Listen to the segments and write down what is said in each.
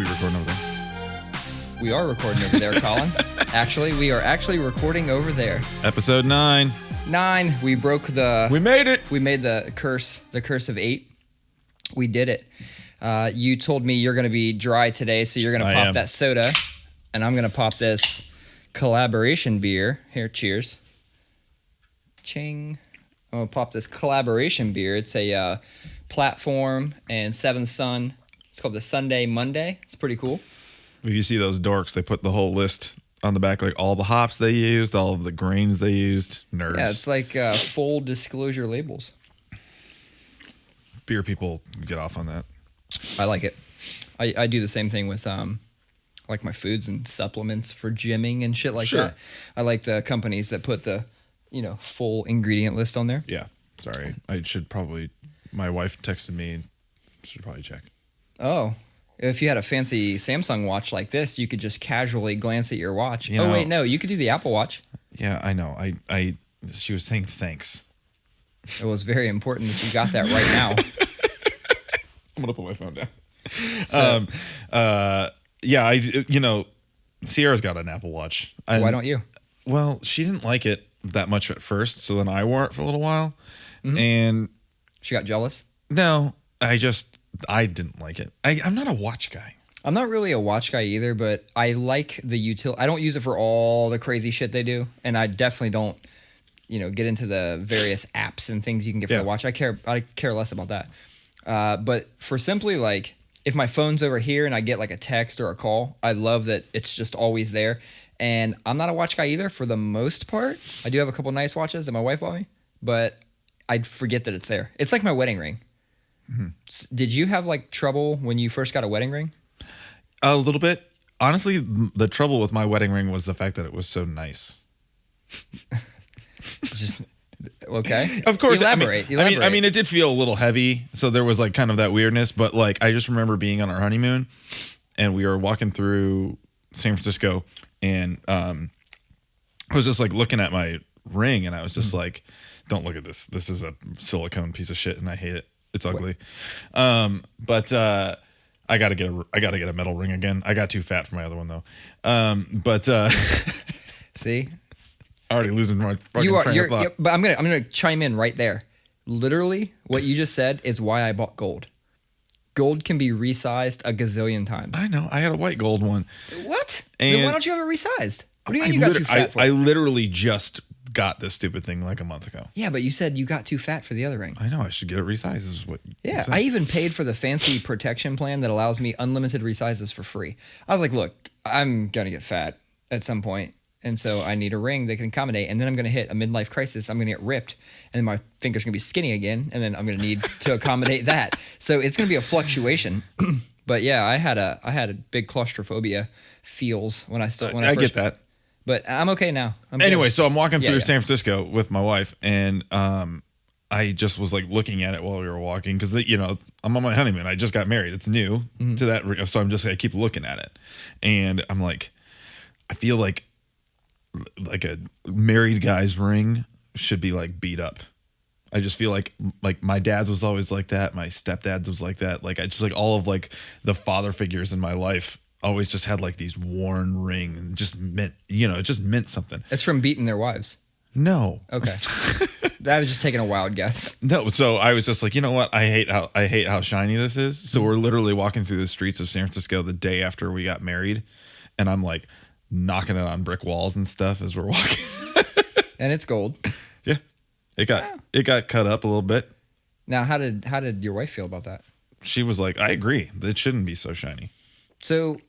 We recording over there? We are recording over there, Collin. Actually, we are actually recording over there. Episode 9. 9. We broke the... We made it. We made the curse of 8. We did it. You told me you're going to be dry today, so you're going to pop that soda, and I'm going to pop this collaboration beer. Here, cheers. Ching. I'm going to pop this collaboration beer. It's a Platform and Seventh Sun. It's called the Sunday Monday. It's pretty cool. If you see those dorks, they put the whole list on the back, like all the hops they used, all of the grains they used. Nerds. Yeah, it's like full disclosure labels. Beer people get off on that. I like it. I do the same thing with like my foods and supplements for gymming and shit like that. I like the companies that put the, full ingredient list on there. Yeah. Sorry. I should probably, my wife texted me and should probably check. Oh, if you had a fancy Samsung watch like this, you could just casually glance at your watch. Wait, no, you could do the Apple Watch. Yeah, I know. She was saying thanks. It was very important that you got that right now. I'm gonna put my phone down. So, Sierra's got an Apple Watch. Why don't you? Well, she didn't like it that much at first, so then I wore it for a little while, and she got jealous. No, I didn't like it. I'm not a watch guy. I'm not really a watch guy either, but I like the utility. I don't use it for all the crazy shit they do, and I definitely don't, get into the various apps and things you can get for the watch. I care less about that. But for simply like, if my phone's over here and I get like a text or a call, I love that it's just always there. And I'm not a watch guy either for the most part. I do have a couple nice watches that my wife bought me, but I'd forget that it's there. It's like my wedding ring. Mm-hmm. Did you have like trouble when you first got a wedding ring? A little bit. Honestly, the trouble with my wedding ring was the fact that it was so nice. Just okay. Of course. Elaborate. I mean, it did feel a little heavy, so there was like kind of that weirdness. But like, I just remember being on our honeymoon, and we were walking through San Francisco, and I was just like looking at my ring, and I was just like, "Don't look at this. This is a silicone piece of shit, and I hate it. It's ugly." But I gotta get a metal ring again. I got too fat for my other one though. See. Already losing my fucking train of thought. But I'm gonna chime in right there. Literally, what you just said is why I bought gold. Gold can be resized a gazillion times. I know. I had a white gold one. What? Then why don't you have it resized? What do you mean you got too fat for it? I literally just got this stupid thing like a month ago. Yeah, but you said you got too fat for the other ring. I know. I should get it resized. This is what. Yeah, I even paid for the fancy protection plan that allows me unlimited resizes for free. I was like, look, I'm gonna get fat at some point. And so I need a ring that can accommodate. And then I'm going to hit a midlife crisis. I'm going to get ripped. And then my finger's going to be skinny again. And then I'm going to need to accommodate that. So it's going to be a fluctuation. But yeah, I had a big claustrophobia feels when I first get that. But I'm okay now. Anyway, so I'm walking through San Francisco with my wife. And I just was like looking at it while we were walking. Because, I'm on my honeymoon. I just got married. It's new to that. So I keep looking at it. And I'm like, I feel like a married guy's ring should be like beat up. I just feel like my dad's was always like that. My stepdad's was like that. Like I just like all of like the father figures in my life always just had like these worn ring and just meant, it just meant something. It's from beating their wives. No. Okay. I was just taking a wild guess. No. So I was just like, you know what? I hate how shiny this is. So we're literally walking through the streets of San Francisco the day after we got married. And I'm like, knocking it on brick walls and stuff as we're walking. And it's gold. Yeah. It got cut up a little bit. Now, how did your wife feel about that? She was like, I agree. It shouldn't be so shiny. So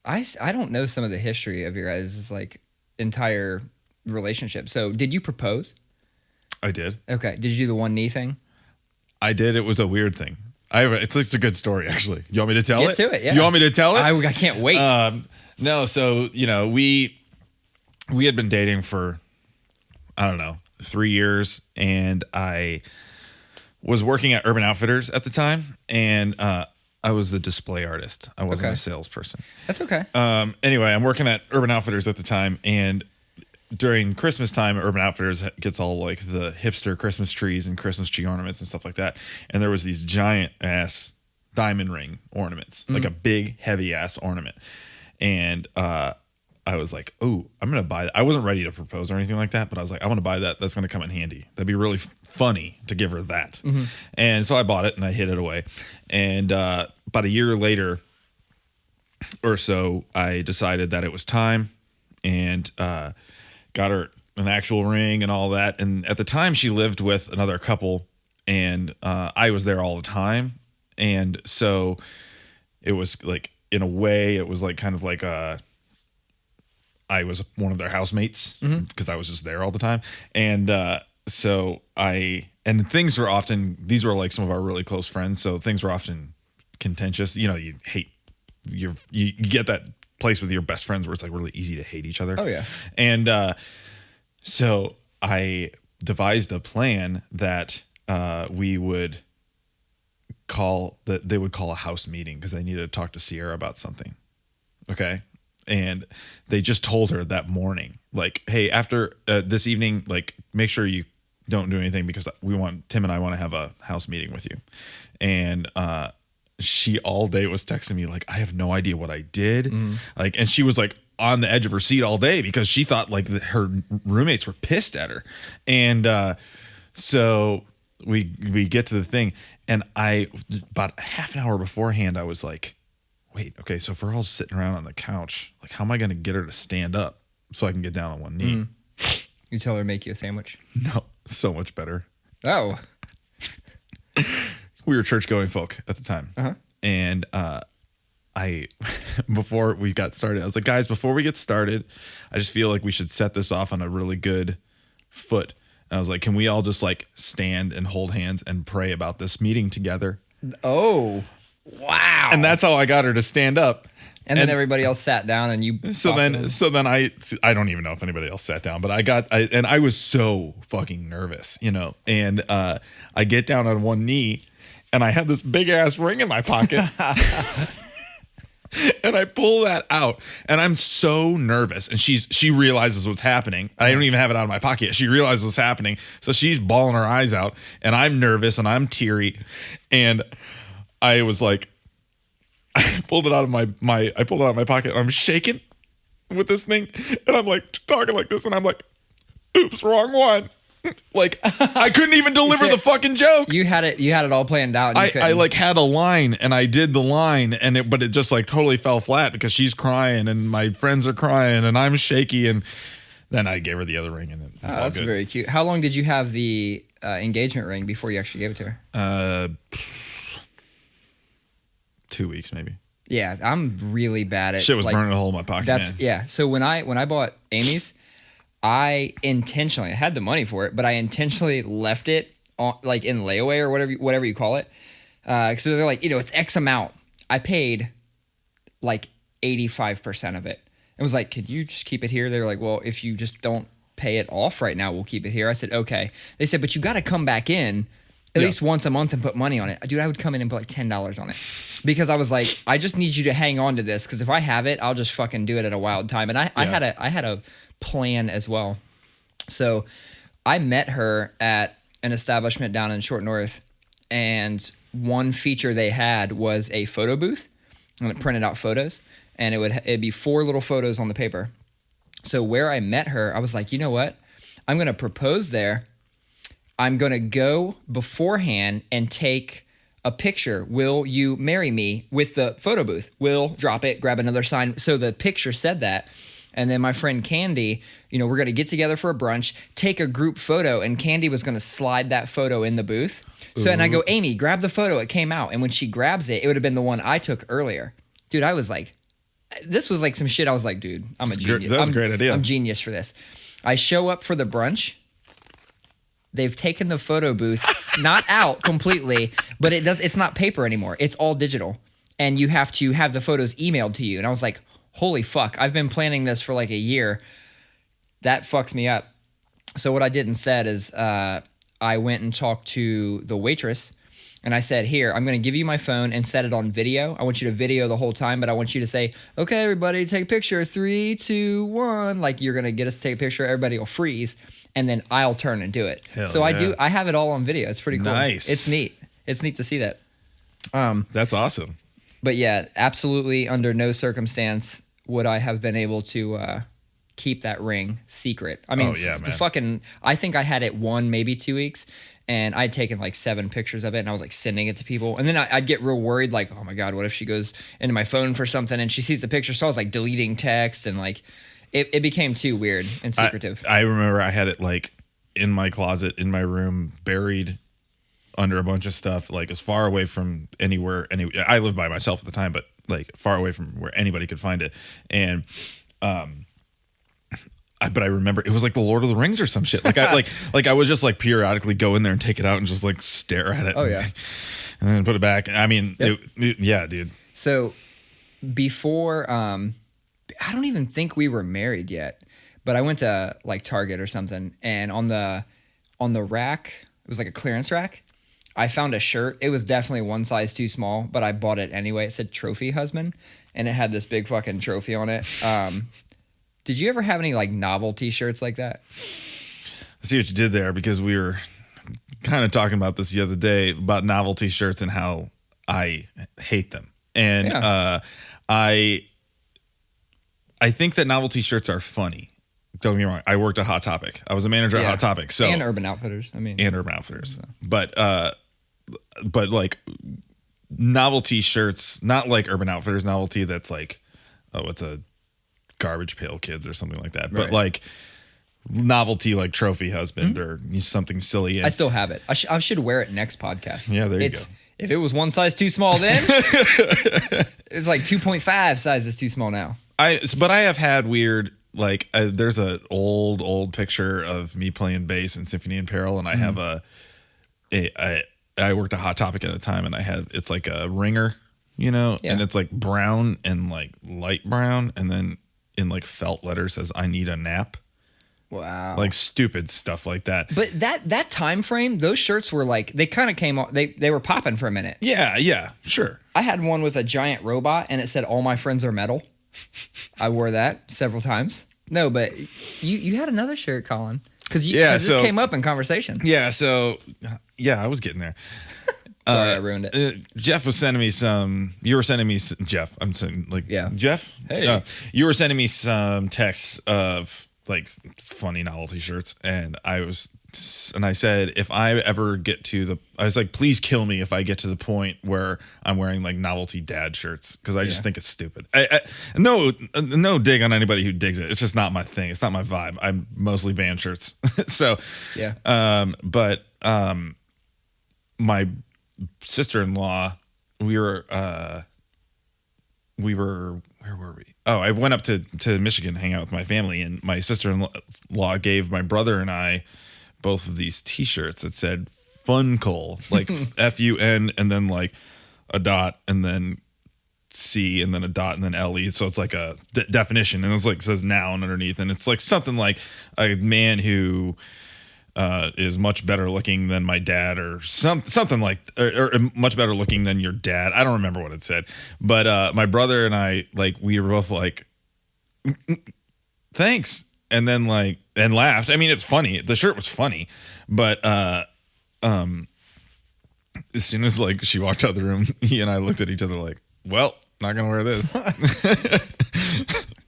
I don't know some of the history of your guys' like entire relationship. So did you propose? I did. Okay. Did you do the one knee thing? I did. It was a weird thing. It's a good story, actually. You want me to tell it? Get to it, yeah. You want me to tell it? I can't wait. No, so, we had been dating for, I don't know, 3 years, and I was working at Urban Outfitters at the time, and I was a display artist. I wasn't a salesperson. That's okay. Anyway, I'm working at Urban Outfitters at the time, and during Christmas time, Urban Outfitters gets all like the hipster Christmas trees and Christmas tree ornaments and stuff like that, and there was these giant ass diamond ring ornaments, like a big, heavy ass ornament. And I was like, oh, I'm going to buy that. I wasn't ready to propose or anything like that, but I was like, I want to buy that. That's going to come in handy. That'd be really funny to give her that. And so I bought it and I hid it away. And about a year later or so, I decided that it was time and got her an actual ring and all that. And at the time, she lived with another couple, and I was there all the time. And so it was like, in a way, it was like kind of like I was one of their housemates because I was just there all the time. And so things were often, these were like some of our really close friends. So things were often contentious. You know, you get that place with your best friends where it's like really easy to hate each other. Oh yeah. And so I devised a plan that they would call a house meeting because they needed to talk to Sierra about something. Okay. And they just told her that morning, like, hey, after this evening, like, make sure you don't do anything because Tim and I want to have a house meeting with you. And she all day was texting me like, I have no idea what I did. Like, and she was like on the edge of her seat all day because she thought like her roommates were pissed at her. And so we get to the thing, and about half an hour beforehand, I was like, wait, okay, so if we're all sitting around on the couch, like, how am I going to get her to stand up so I can get down on one knee? You tell her to make you a sandwich? No, so much better. Oh. We were church-going folk at the time. And before we got started, I was like, guys, before we get started, I just feel like we should set this off on a really good foot. And I was like, can we all just like stand and hold hands and pray about this meeting together? Oh, wow. And that's how I got her to stand up. And then everybody else sat down, and you. So then I don't even know if anybody else sat down, but I was so fucking nervous, you know. And I get down on one knee, and I had this big ass ring in my pocket. And I pull that out, and I'm so nervous. And she realizes what's happening. I don't even have it out of my pocket. She realizes what's happening, so she's bawling her eyes out, and I'm nervous and I'm teary, and I was like, I pulled it out of my pocket, and I'm shaking with this thing, and I'm like talking like this, and I'm like, oops, wrong one. Like, I couldn't even deliver the fucking joke. You had it all planned out. And I like had a line, and I did the line, but it just like totally fell flat because she's crying and my friends are crying and I'm shaky, and then I gave her the other ring, and it's all that's good. Very cute. How long did you have the engagement ring before you actually gave it to her? 2 weeks maybe. Yeah, I'm really bad at shit was burning a hole in my pocket. Man. So when I bought Amy's, I had the money for it, but I intentionally left it on, like in layaway or whatever you call it. So they're like, it's X amount. I paid like 85% of it. It was like, could you just keep it here? They were like, well, if you just don't pay it off right now, we'll keep it here. I said, okay. They said, but you got to come back in at least once a month and put money on it. Dude, I would come in and put like $10 on it because I was like, I just need you to hang on to this because if I have it, I'll just fucking do it at a wild time. And I had a plan as well. So I met her at an establishment down in Short North, and one feature they had was a photo booth, and it printed out photos, and it'd be 4 little photos on the paper. So where I met her, I was like, you know what? I'm going to propose there. I'm going to go beforehand and take a picture. Will you marry me with the photo booth? We'll drop it, grab another sign. So the picture said that. And then my friend Candy, we're going to get together for a brunch, take a group photo, and Candy was going to slide that photo in the booth. So, and I go, Amy, grab the photo. It came out. And when she grabs it, it would have been the one I took earlier. Dude, I was like, this was like some shit. I was like, dude, I'm a genius. That was a great idea. I'm genius for this. I show up for the brunch. They've taken the photo booth, not out completely, but it's not paper anymore. It's all digital. And you have to have the photos emailed to you. And I was like, holy fuck, I've been planning this for like a year. That fucks me up. So what I did instead is I went and talked to the waitress, and I said, here, I'm going to give you my phone and set it on video. I want you to video the whole time, but I want you to say, okay, everybody, take a picture. 3, 2, 1. Like, you're going to get us to take a picture. Everybody will freeze, and then I'll turn and do it. Hell so yeah. I have it all on video. It's pretty cool. Nice. It's neat. It's neat to see that. That's awesome. But yeah, absolutely under no circumstance would I have been able to keep that ring secret. I mean, I think I had it 1, maybe 2 weeks, and I'd taken like 7 pictures of it, and I was like sending it to people. And then I'd get real worried, like, oh my God, what if she goes into my phone for something and she sees the picture? So I was like deleting text, and like it became too weird and secretive. I remember I had it like in my closet in my room, buried under a bunch of stuff, like as far away from anywhere. I lived by myself at the time, but like far away from where anybody could find it. And but I remember it was like the Lord of the Rings or some shit. Like I would just like periodically go in there and take it out and just like stare at it. Oh yeah, and then put it back. I mean, yeah, dude. So before, I don't even think we were married yet, but I went to like Target or something, and on the rack, it was like a clearance rack. I found a shirt. It was definitely 1 size too small, but I bought it anyway. It said Trophy Husband, and it had this big fucking trophy on it. Did you ever have any like novelty shirts like that? I see what you did there, because we were kind of talking about this the other day about novelty shirts and how I hate them. And I think that novelty shirts are funny. Don't get me wrong. I worked at Hot Topic. I was a manager at Hot Topic. So and Urban Outfitters. And Urban Outfitters. So. But like novelty shirts, not like Urban Outfitters novelty that's like, oh, it's a Garbage Pail Kids or something like that. Right. But like novelty like Trophy Husband or something silly. I still have it. I should wear it next podcast. Yeah, there you go. If it was 1 size too small then, it's like 2.5 sizes too small now. But I have had weird, like there's an old picture of me playing bass in Symphony in Peril, and I have I worked at Hot Topic at the time, and it's like a ringer, and it's like brown and like light brown, and then in like felt letters says I need a nap. Wow. Like stupid stuff like that. But that time frame, those shirts were like, they kind of came off, they were popping for a minute. Yeah, sure. I had one with a giant robot and it said all my friends are metal. I wore that several times. No, but you had another shirt, Collin. Because this came up in conversation. Yeah, so I was getting there. Sorry, I ruined it. Jeff was sending me some. You were sending me Jeff. I'm saying Jeff. Hey, you were sending me some texts of like funny novelty shirts, and I said if I ever get to I was like, please kill me if I get to the point where I'm wearing like novelty dad shirts, because I just think it's stupid. No dig on anybody who digs it. It's just not my thing. It's not my vibe. I'm mostly band shirts. So but my sister-in-law, we were where were we? Oh, I went up to Michigan to hang out with my family, and my sister-in-law gave my brother and I both of these t-shirts that said Funkel, like F-U-N, and then like a dot, and then C, and then a dot, and then L-E. So it's like a definition, and it's like says noun underneath, and it's like something like a man who is much better looking than my dad, or something like, or much better looking than your dad. I don't remember what it said, but my brother and I, like, we were both like, thanks, and then like, and laughed. I mean, it's funny. The shirt was funny, but as soon as like she walked out of the room, he and I looked at each other like, well, not gonna wear this.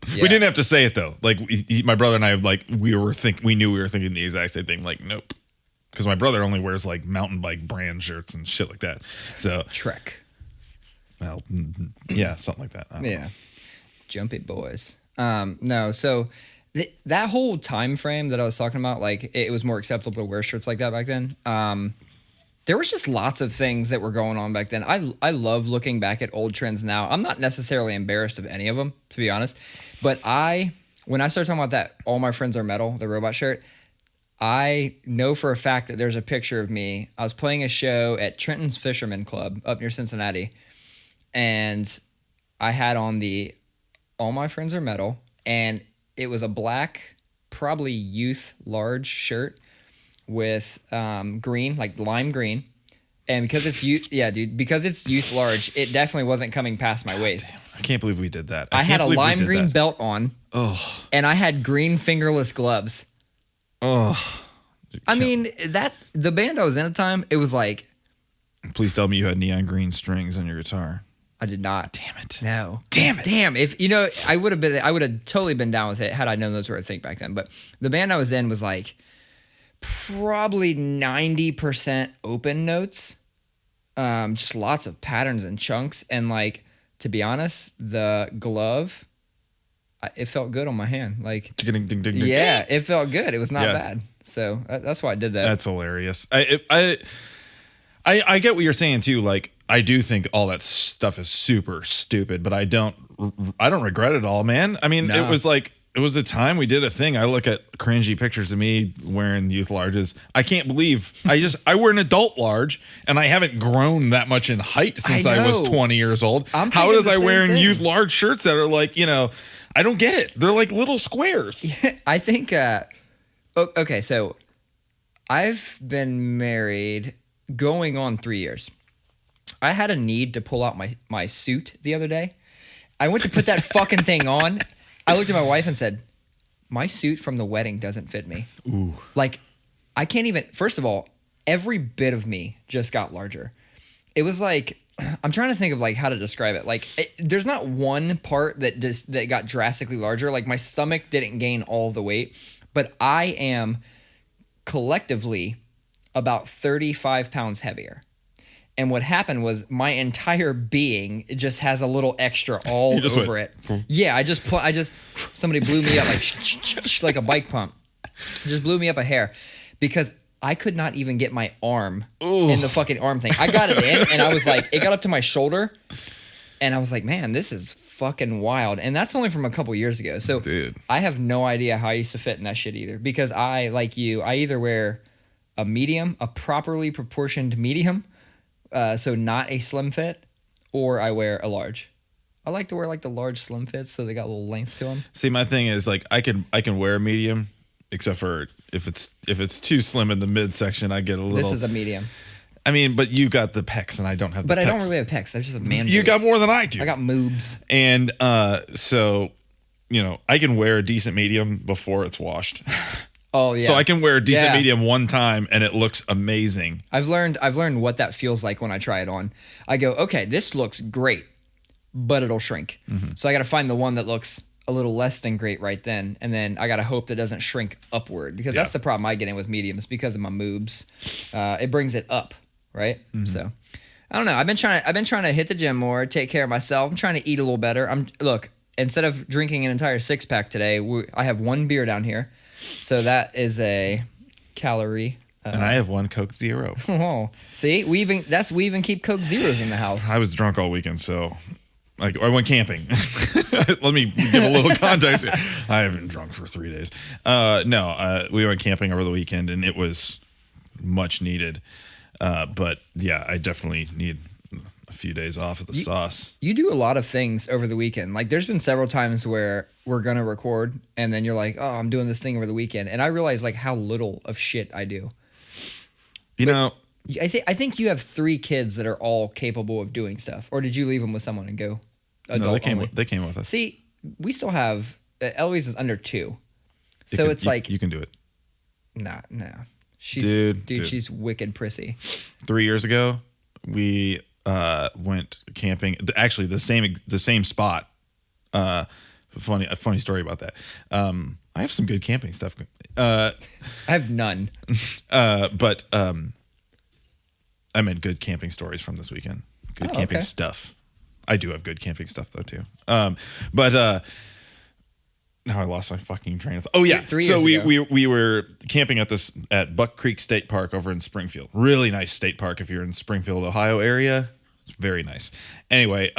Yeah. We didn't have to say it though. Like my brother and I, like we knew we were thinking the exact same thing. Like, nope, because my brother only wears like mountain bike brand shirts and shit like that. So Trek. Well, yeah, something like that. Yeah, Jumpy Boys. No, so that whole time frame that I was talking about, like it was more acceptable to wear shirts like that back then. There was just lots of things that were going on back then. I love looking back at old trends now. I'm not necessarily embarrassed of any of them, to be honest. But when I started talking about that, all my friends are metal, the robot shirt, I know for a fact that there's a picture of me. I was playing a show at Trenton's Fisherman Club up near Cincinnati, and I had on the all my friends are metal, and it was a black, probably youth large shirt with green, like lime green, and because it's youth large, it definitely wasn't coming past my waist. I can't believe we did that. I had a lime green belt on, and I had green fingerless gloves. I mean, that the band I was in at the time, it was like Please tell me you had neon green strings on your guitar. I did not. Damn it. No. Damn it. Damn. If I would have totally been down with it had I known those were a thing back then. But the band I was in was like probably 90% open notes. Just lots of patterns and chunks. And like, to be honest, the glove, it felt good on my hand. Like, yeah, it felt good. It was not bad. So that's why I did that. That's hilarious. I get what you're saying too. Like, I do think all that stuff is super stupid, but I don't regret it all, man. I mean, it was a time we did a thing. I look at cringy pictures of me wearing youth larges. I can't believe I wear an adult large and I haven't grown that much in height since I was 20 years old. How does I wearing youth large shirts that are like, I don't get it. They're like little squares. I think, okay, so I've been married going on 3 years. I had a need to pull out my suit the other day. I went to put that fucking thing on. I looked at my wife and said, my suit from the wedding doesn't fit me. Ooh. Like, I can't even, first of all, every bit of me just got larger. It was like, I'm trying to think of like how to describe it. Like, there's not one part that got drastically larger. Like, my stomach didn't gain all the weight, but I am collectively about 35 pounds heavier. And what happened was my entire being just has a little extra all over it. Yeah, I just somebody blew me up like a bike pump. Just blew me up a hair because I could not even get my arm in the fucking arm thing. I got it in and I was like, it got up to my shoulder and I was like, man, this is fucking wild. And that's only from a couple years ago. So dude, I have no idea how I used to fit in that shit either because I, like you, I either wear a medium, a properly proportioned medium, so not a slim fit, or I wear a large. I like to wear like the large slim fits so they got a little length to them. See, my thing is like I can wear a medium, except for if it's too slim in the midsection, I get a little. This is a medium. I mean, but you got the pecs and I don't have the pecs. But I don't really have pecs. There's just a man. You got more than I do. I got moobs. And so, I can wear a decent medium before it's washed. Oh yeah. So I can wear a decent medium one time and it looks amazing. I've learned what that feels like when I try it on. I go, okay, this looks great, but it'll shrink. Mm-hmm. So I got to find the one that looks a little less than great right then, and then I got to hope that doesn't shrink upward because that's the problem I get in with mediums because of my moobs. It brings it up, right? Mm-hmm. So I don't know. I've been trying to hit the gym more, take care of myself. I'm trying to eat a little better. Look, instead of drinking an entire 6-pack today, I have one beer down here. So that is a calorie. And I have one Coke Zero. Oh, see, we even keep Coke Zeros in the house. I was drunk all weekend, so I went camping. Let me give a little context. I haven't been drunk for 3 days. We went camping over the weekend, and it was much needed. But yeah, I definitely need a few days off of the sauce. You do a lot of things over the weekend. Like there's been several times where we're going to record and then you're like, oh, I'm doing this thing over the weekend. And I realize like how little of shit I do. I think you have 3 kids that are all capable of doing stuff. Or did you leave them with someone and go adult No, they came with us. See, we still have, Eloise is under 2. So you can do it. Nah. She's wicked prissy. 3 years ago, we went camping. Actually, the same spot. A funny story about that. I have some good camping stuff. I have none. But I meant good camping stories from this weekend. Good camping stuff. I do have good camping stuff though too. But now I lost my fucking train of thought. Oh yeah. 3 years ago. we were camping at Buck Creek State Park over in Springfield. Really nice state park if you're in Springfield, Ohio area. It's very nice. Anyway,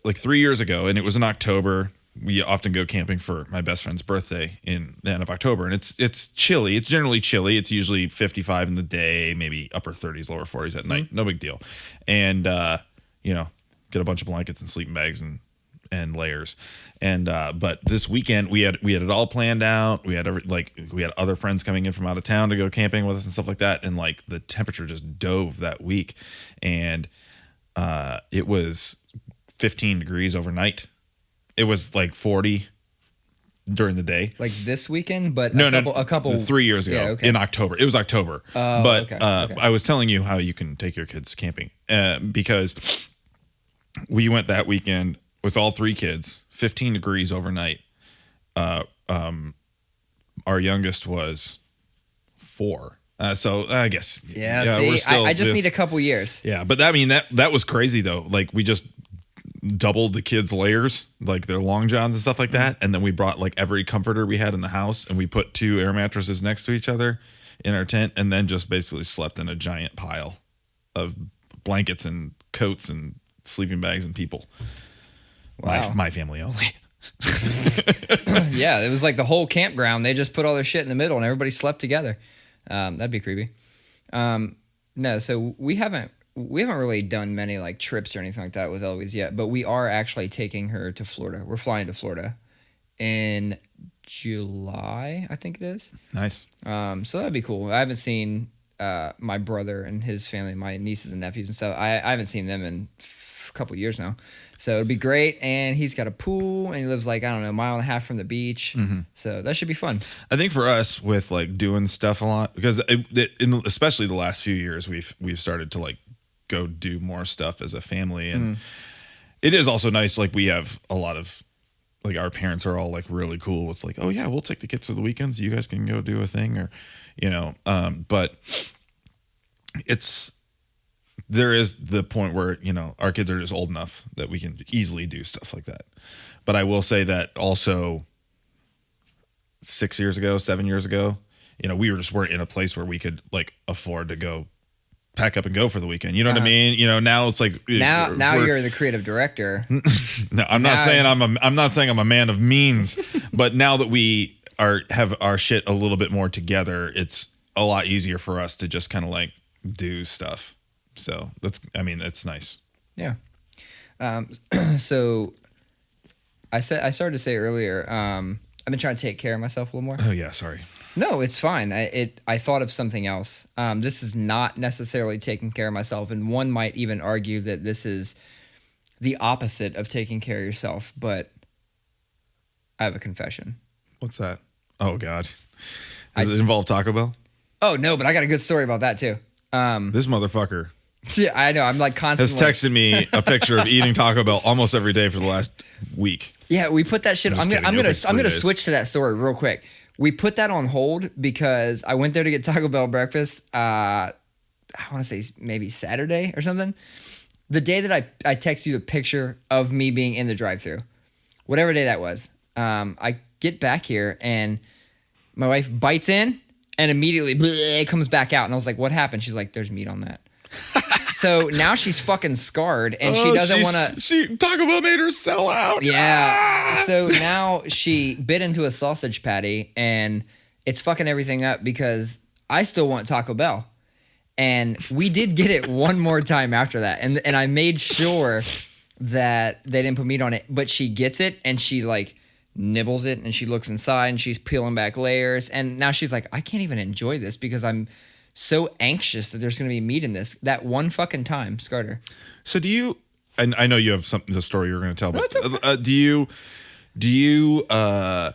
like 3 years ago, and it was in October. We often go camping for my best friend's birthday in the end of October, and it's chilly. It's generally chilly. It's usually 55 in the day, maybe upper 30s, lower 40s at night. No big deal. And get a bunch of blankets and sleeping bags and layers. And but this weekend we had it all planned out. We had other friends coming in from out of town to go camping with us and stuff like that. And like the temperature just dove that week, and it was 15 degrees overnight. It was like 40 during the day. Like this weekend, but No, a couple 3 years ago in October. It was October. But okay. I was telling you how you can take your kids camping because we went that weekend with all 3 kids, 15 degrees overnight. Our youngest was 4. So I guess see, we're still I just need a couple years. Yeah, but I mean that was crazy though. Like we just doubled the kids' layers, like their long johns and stuff like that, and then we brought like every comforter we had in the house, and we put 2 air mattresses next to each other in our tent, and then just basically slept in a giant pile of blankets and coats and sleeping bags and people. Wow. My family only. Yeah, it was like the whole campground. They just put all their shit in the middle, and everybody slept together. That'd be creepy. No, so we haven't really done many like trips or anything like that with Eloise yet, but we are actually taking her to Florida. We're flying to Florida in July, I think it is. Nice. So that'd be cool. I haven't seen my brother and his family, my nieces and nephews and stuff. I haven't seen them in a couple years now. So it'd be great. And he's got a pool and he lives like, I don't know, a mile and a half from the beach. Mm-hmm. So that should be fun. I think for us with like doing stuff a lot, because especially the last few years, we've started to like go do more stuff as a family. And it is also nice. Like we have a lot of, like our parents are all like really cool with like, oh yeah, we'll take the kids for the weekends. You guys can go do a thing or, but there is the point where, our kids are just old enough that we can easily do stuff like that. But I will say that also 7 years ago, we weren't in a place where we could like afford to go pack up and go for the weekend. You know what I mean? Now it's like now you're the creative director. No, I'm not saying I'm a man of means, but now that we have our shit a little bit more together, it's a lot easier for us to just kind of like do stuff. So it's nice. Yeah. So I started to say earlier, I've been trying to take care of myself a little more. Oh yeah. Sorry. No, it's fine. I thought of something else. This is not necessarily taking care of myself, and one might even argue that this is the opposite of taking care of yourself, but I have a confession. What's that? Oh God. Does it involve Taco Bell? Oh no, but I got a good story about that too. This motherfucker. Yeah, I know. I'm like constantly has texted me a picture of eating Taco Bell almost every day for the last week. Yeah, we put that shit. I'm gonna switch to that story real quick. We put that on hold because I went there to get Taco Bell breakfast. I want to say maybe Saturday or something. The day that I text you the picture of me being in the drive-thru, whatever day that was. I get back here and my wife bites in and immediately it comes back out. And I was like, "What happened?" She's like, "There's meat on that." So now she's fucking scarred and she doesn't want to. Taco Bell made her sell out. Yeah. So now she bit into a sausage patty and it's fucking everything up because I still want Taco Bell. And we did get it one more time after that. And I made sure that they didn't put meat on it, but she gets it and she like nibbles it and she looks inside and she's peeling back layers. And now she's like, I can't even enjoy this because I'm so anxious that there's going to be meat in this. That one fucking time scarred her. So do you, and I know you have the story you're going to tell, but okay. do you, I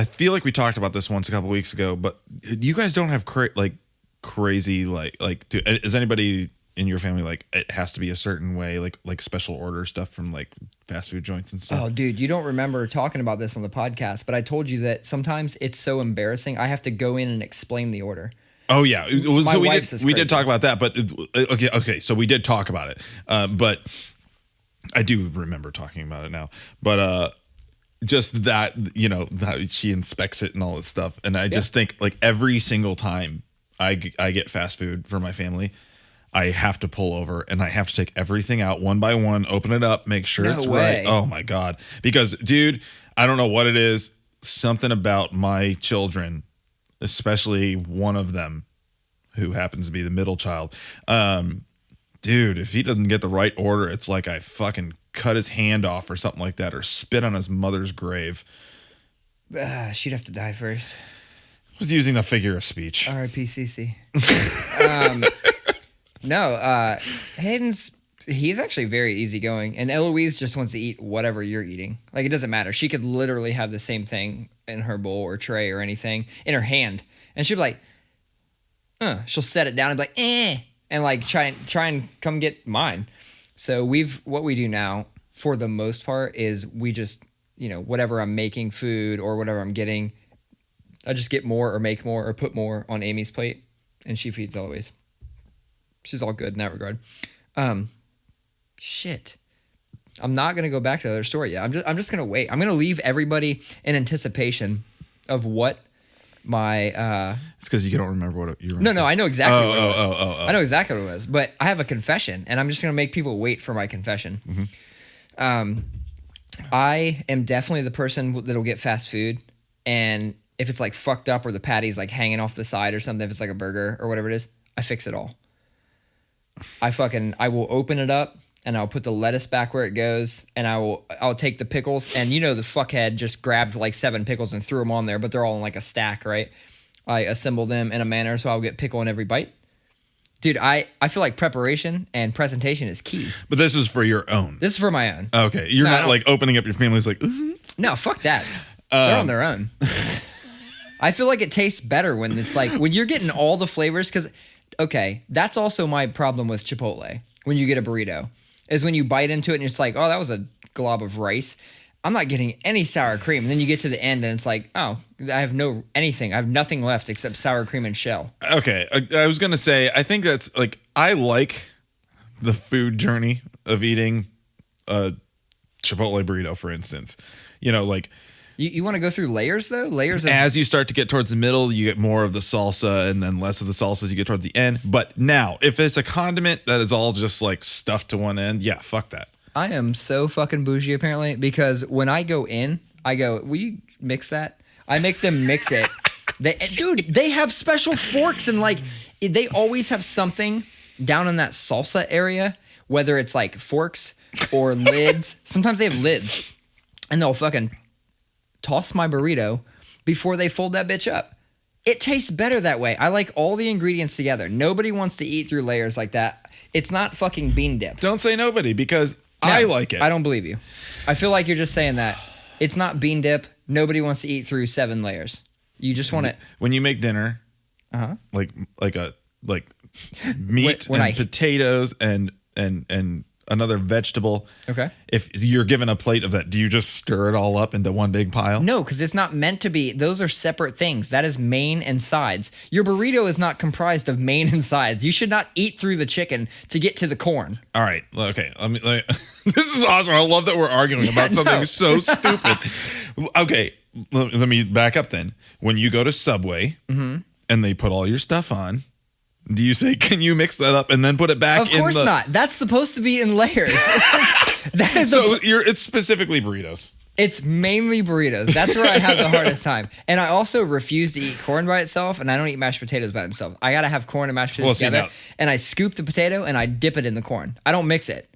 feel like we talked about this once a couple weeks ago, but you guys don't have crazy, is anybody in your family, like it has to be a certain way, like special order stuff from like fast food joints and stuff? Oh dude, you don't remember talking about this on the podcast, but I told you that sometimes it's so embarrassing. I have to go in and explain the order. Oh yeah, so we did talk about that, but okay. So we did talk about it, but I do remember talking about it now. But just that that she inspects it and all this stuff, and I just think like every single time I get fast food for my family, I have to pull over and I have to take everything out one by one, open it up, make sure it's right. Oh my God, because dude, I don't know what it is. Something about my children, especially one of them who happens to be the middle child. Dude, if he doesn't get the right order, it's like I fucking cut his hand off or something like that, or spit on his mother's grave. She'd have to die first. I was using a figure of speech. R.I.P. Cece. No, Hayden's He's actually very easygoing, and Eloise just wants to eat whatever you're eating. Like, it doesn't matter. She could literally have the same thing in her bowl or tray or anything in her hand, and she'll be like, she'll set it down and be like, and like try and come get mine. So what we do now, for the most part, is we just, whatever I'm making food or whatever I'm getting, I just get more or make more or put more on Amy's plate, and she feeds Eloise. She's all good in that regard. Shit. I'm not going to go back to the other story yet. I'm just going to wait. I'm going to leave everybody in anticipation of what my... It's because you don't remember what you were No, I know exactly what it was. I know exactly what it was. But I have a confession, and I'm just going to make people wait for my confession. Mm-hmm. I am definitely the person that'll get fast food, and if it's like fucked up or the patty's like hanging off the side or something, if it's like a burger or whatever it is, I fix it all. I will open it up and I'll put the lettuce back where it goes, and I'll take the pickles, and the fuckhead just grabbed like 7 pickles and threw them on there, but they're all in like a stack, right? I assemble them in a manner so I'll get pickle in every bite. Dude, I feel like preparation and presentation is key. But this is for your own. This is for my own. Okay. You're not like opening up your family's like, ooh. No, fuck that. They're on their own. I feel like it tastes better when it's like, when you're getting all the flavors, because, okay, that's also my problem with Chipotle when you get a burrito, is when you bite into it and it's like, oh, that was a glob of rice. I'm not getting any sour cream. And then you get to the end and it's like, oh, I have nothing left except sour cream and shell. Okay. I was going to say, I think that's like, I like the food journey of eating a Chipotle burrito, for instance. Like... You want to go through layers, though? As you start to get towards the middle, you get more of the salsa, and then less of the salsa as you get toward the end. But now, if it's a condiment that is all just like stuffed to one end, yeah, fuck that. I am so fucking bougie, apparently, because when I go in, I go, will you mix that? I make them mix it. They have special forks, and like they always have something down in that salsa area, whether it's like forks or lids. Sometimes they have lids, and they'll fucking toss my burrito before they fold that bitch up. It tastes better that way. I like all the ingredients together. Nobody wants to eat through layers like that. It's not fucking bean dip. Don't say nobody, because I like it. I don't believe you. I feel like you're just saying that. It's not bean dip. Nobody wants to eat through 7 layers. You just want it. When you make dinner, like meat and potatoes and another vegetable. Okay. If you're given a plate of that, do you just stir it all up into one big pile? No, because it's not meant to be. Those are separate things. That is main and sides. Your burrito is not comprised of main and sides. You should not eat through the chicken to get to the corn. All right. Okay. This is awesome. I love that we're arguing about something so stupid. Okay. Let me back up then. When you go to Subway and they put all your stuff on, do you say, can you mix that up and then put it back in? Of course not. That's supposed to be in layers. It's specifically burritos. It's mainly burritos. That's where I have the hardest time. And I also refuse to eat corn by itself, and I don't eat mashed potatoes by themselves. I got to have corn and mashed potatoes together. And I scoop the potato and I dip it in the corn. I don't mix it.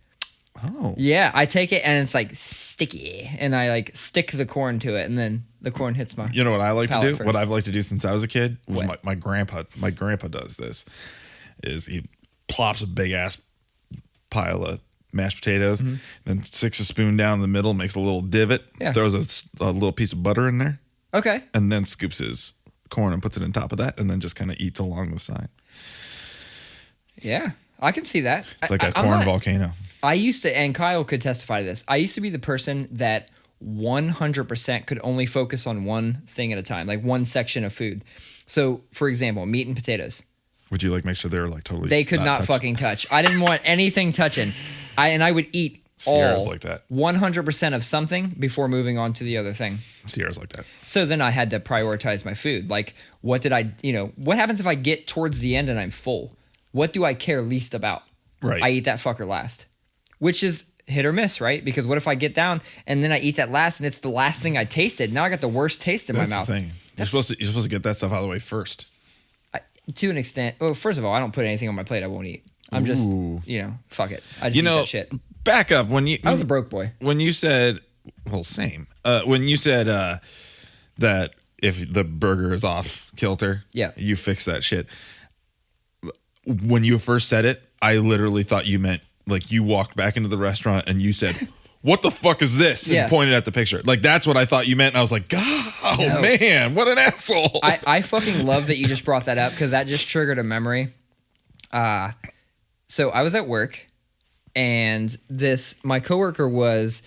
Oh. Yeah, I take it and it's like sticky, and I like stick the corn to it, and then the corn hits my. You know what I like to do? First. What I've liked to do since I was a kid was my grandpa. My grandpa does this. Is he plops a big ass pile of mashed potatoes, then sticks a spoon down the middle, makes a little divot, throws a little piece of butter in there. Okay. And then scoops his corn and puts it on top of that, and then just kind of eats along the side. Yeah, I can see that. It's like a corn volcano. I used to, and Kyle could testify to this, I used to be the person that 100% could only focus on one thing at a time, like one section of food. So, for example, meat and potatoes. Would you like make sure they're like totally? They could not fucking touch. I didn't want anything touching. I would eat Sierra's like that. 100% of something before moving on to the other thing. Sierra's like that. So then I had to prioritize my food. Like, what happens if I get towards the end and I'm full? What do I care least about? Right. I eat that fucker last, which is hit or miss, right? Because what if I get down and then I eat that last and it's the last thing I tasted? Now I got the worst taste in my mouth. That's the thing. You're supposed to get that stuff out of the way first. To an extent. Well, first of all, I don't put anything on my plate I won't eat. I'm just, fuck it. I just eat that shit. Back up. I was a broke boy. When you said, well, same. When you said that if the burger is off kilter, you fix that shit. When you first said it, I literally thought you meant like you walked back into the restaurant and you said, "What the fuck is this?" and pointed at the picture. Like that's what I thought you meant. And I was like, God, man, what an asshole. I fucking love that you just brought that up because that just triggered a memory. So I was at work and my coworker was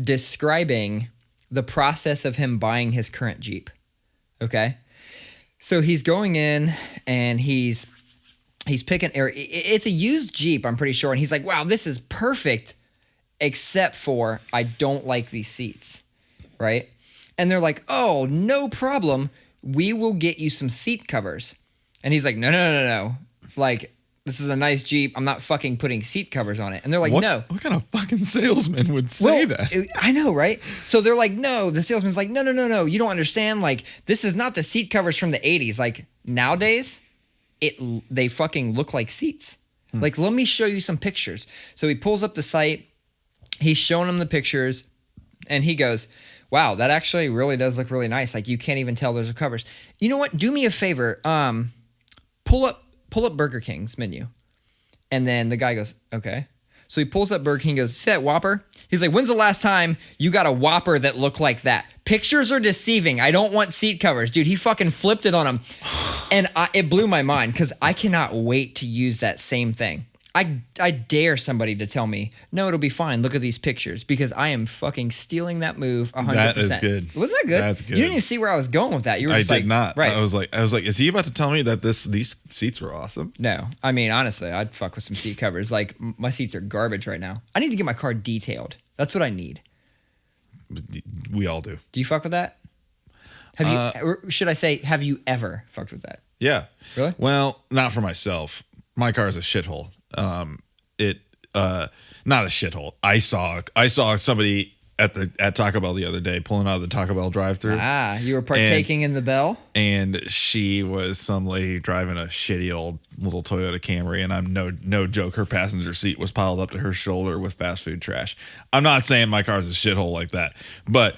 describing the process of him buying his current Jeep. Okay. So he's going in and he's picking, it's a used Jeep, I'm pretty sure. And he's like, wow, this is perfect, except for I don't like these seats. Right. And they're like, oh, no problem. We will get you some seat covers. And he's like, no. Like, this is a nice Jeep. I'm not fucking putting seat covers on it. And they're like, no. What kind of fucking salesman would say that? I know, right? So they're like, no. The salesman's like, no. You don't understand. Like, this is not the seat covers from the 80s. Like, nowadays, they fucking look like seats. Like, let me show you some pictures. So he pulls up the site. He's showing them the pictures. And he goes, wow, that actually really does look really nice. Like, you can't even tell those are covers. You know what? Do me a favor. Pull up Burger King's menu. And then the guy goes, okay. So he pulls up Burger King and goes, see that Whopper? He's like, when's the last time you got a Whopper that looked like that? Pictures are deceiving. I don't want seat covers. Dude, he fucking flipped it on him. And it blew my mind because I cannot wait to use that same thing. I dare somebody to tell me, no, it'll be fine. Look at these pictures because I am fucking stealing that move 100%. That is good. Wasn't that good? That's good. You didn't even see where I was going with that. You were just I did not. Right. I was like, is he about to tell me that these seats were awesome? No. I mean, honestly, I'd fuck with some seat covers. Like, my seats are garbage right now. I need to get my car detailed. That's what I need. We all do. Do you fuck with that? Have you, or should I say, have you ever fucked with that? Yeah. Really? Well, not for myself. My car is a shithole. Not a shithole. I saw somebody at Taco Bell the other day pulling out of the Taco Bell drive-thru. You were partaking in the bell? And she was some lady driving a shitty old little Toyota Camry, and I'm no joke, her passenger seat was piled up to her shoulder with fast food trash. I'm not saying my car's a shithole like that, but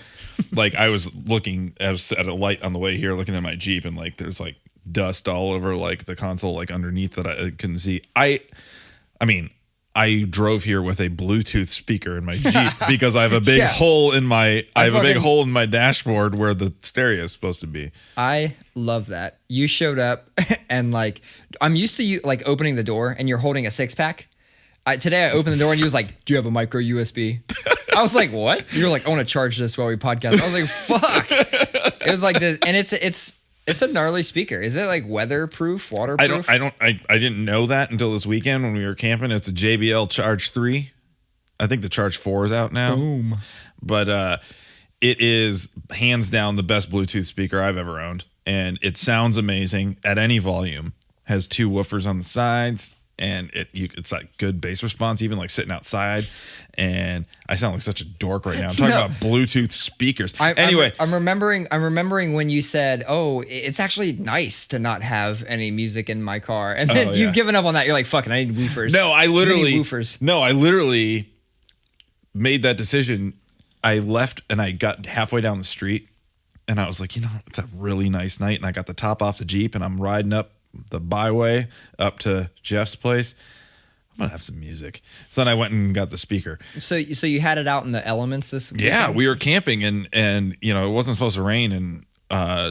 like I was at a light on the way here looking at my Jeep, and like there's like dust all over like the console, like underneath that I couldn't see. I mean, I drove here with a Bluetooth speaker in my Jeep because I have a big hole in my big hole in my dashboard where the stereo is supposed to be. I love that. You showed up and like I'm used to you like opening the door and you're holding a 6-pack. Today I opened the door and you was like, "Do you have a micro USB?" I was like, "What?" You were like, "I want to charge this while we podcast." I was like, "Fuck." It was like this, and it's a gnarly speaker. Is it like weatherproof, waterproof? I didn't know that until this weekend when we were camping. It's a JBL Charge 3. I think the Charge 4 is out now. Boom. But it is hands down the best Bluetooth speaker I've ever owned. And it sounds amazing at any volume. Has 2 woofers on the sides. And it's like good bass response, even like sitting outside. And I sound like such a dork right now. I'm talking about Bluetooth speakers. Anyway, I'm remembering when you said, "Oh, it's actually nice to not have any music in my car," and then you've given up on that. You're like, "Fucking, I need woofers." No, I literally made that decision. I left and I got halfway down the street, and I was like, it's a really nice night, and I got the top off the Jeep, and I'm riding up the byway up to Jeff's place. I'm gonna have some music. So then I went and got the speaker. So you had it out in the elements this weekend? Yeah, we were camping and it wasn't supposed to rain, and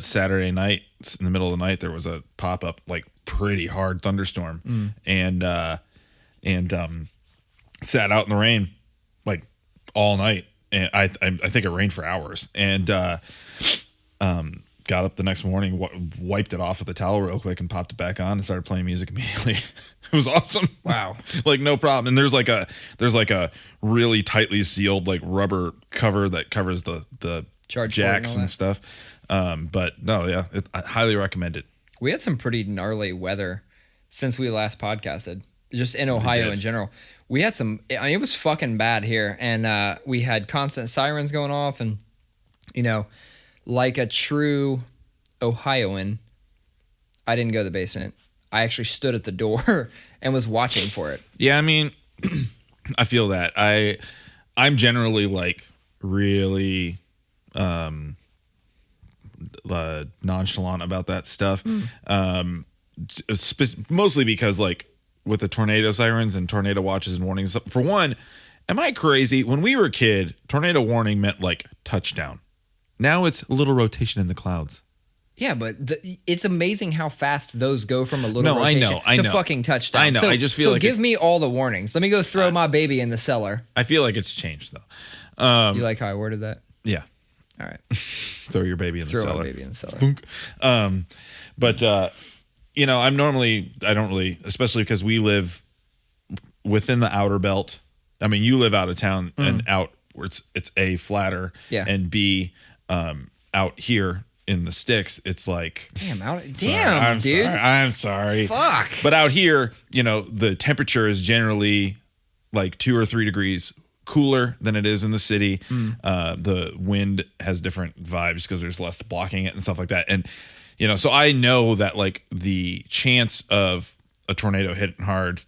Saturday night in the middle of the night there was a pop-up like pretty hard thunderstorm and sat out in the rain like all night, and I think it rained for hours, and got up the next morning, wiped it off with a towel real quick and popped it back on and started playing music immediately. It was awesome. Wow. Like no problem. And there's like a really tightly sealed like rubber cover that covers the charge jacks and stuff. But no, yeah, I highly recommend it. We had some pretty gnarly weather since we last podcasted, just in Ohio in general. We had it was fucking bad here, and we had constant sirens going off, and like a true Ohioan, I didn't go to the basement. I actually stood at the door and was watching for it. Yeah, I mean, I feel that. I'm generally like really nonchalant about that stuff. Mostly because like with the tornado sirens and tornado watches and warnings. For one, am I crazy? When we were a kid, tornado warning meant like touchdown. Now it's a little rotation in the clouds. Yeah, but it's amazing how fast those go from a little rotation I know. to fucking touchdown. I know. I just feel like give me all the warnings. Let me go throw my baby in the cellar. I feel like it's changed though. You like how I worded that? Yeah. All right. Throw your baby in the cellar. Throw my baby in the cellar. But I don't really, especially because we live within the outer belt. I mean, you live out of town and out where it's A, flatter, and B, out here in the sticks, it's like dude. I'm sorry. Fuck. But out here, the temperature is generally like 2 or 3 degrees cooler than it is in the city. The wind has different vibes because there's less blocking it and stuff like that. And so I know that like the chance of a tornado hitting hard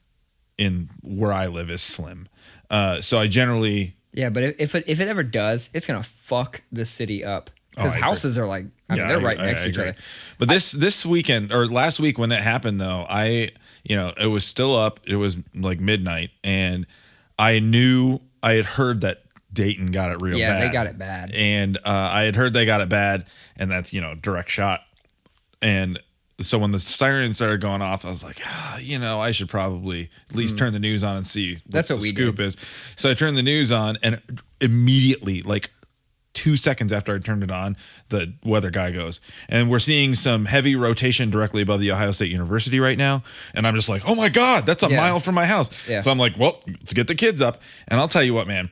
in where I live is slim. So I generally but if it ever does, it's gonna fuck the city up. Because houses are like, they're right next to each other. But this weekend or last week when it happened though, it was still up. It was like midnight, and I knew I had heard that Dayton got it real bad. Yeah, they got it bad. And I had heard they got it bad, and that's direct shot. And so when the siren started going off, I was like, I should probably at least turn the news on and see what the scoop is. So I turned the news on, and immediately, like 2 seconds after I turned it on, the weather guy goes, and we're seeing some heavy rotation directly above the Ohio State University right now. And I'm just like, oh my God, that's a mile from my house. Yeah. So I'm like, well, let's get the kids up. And I'll tell you what, man,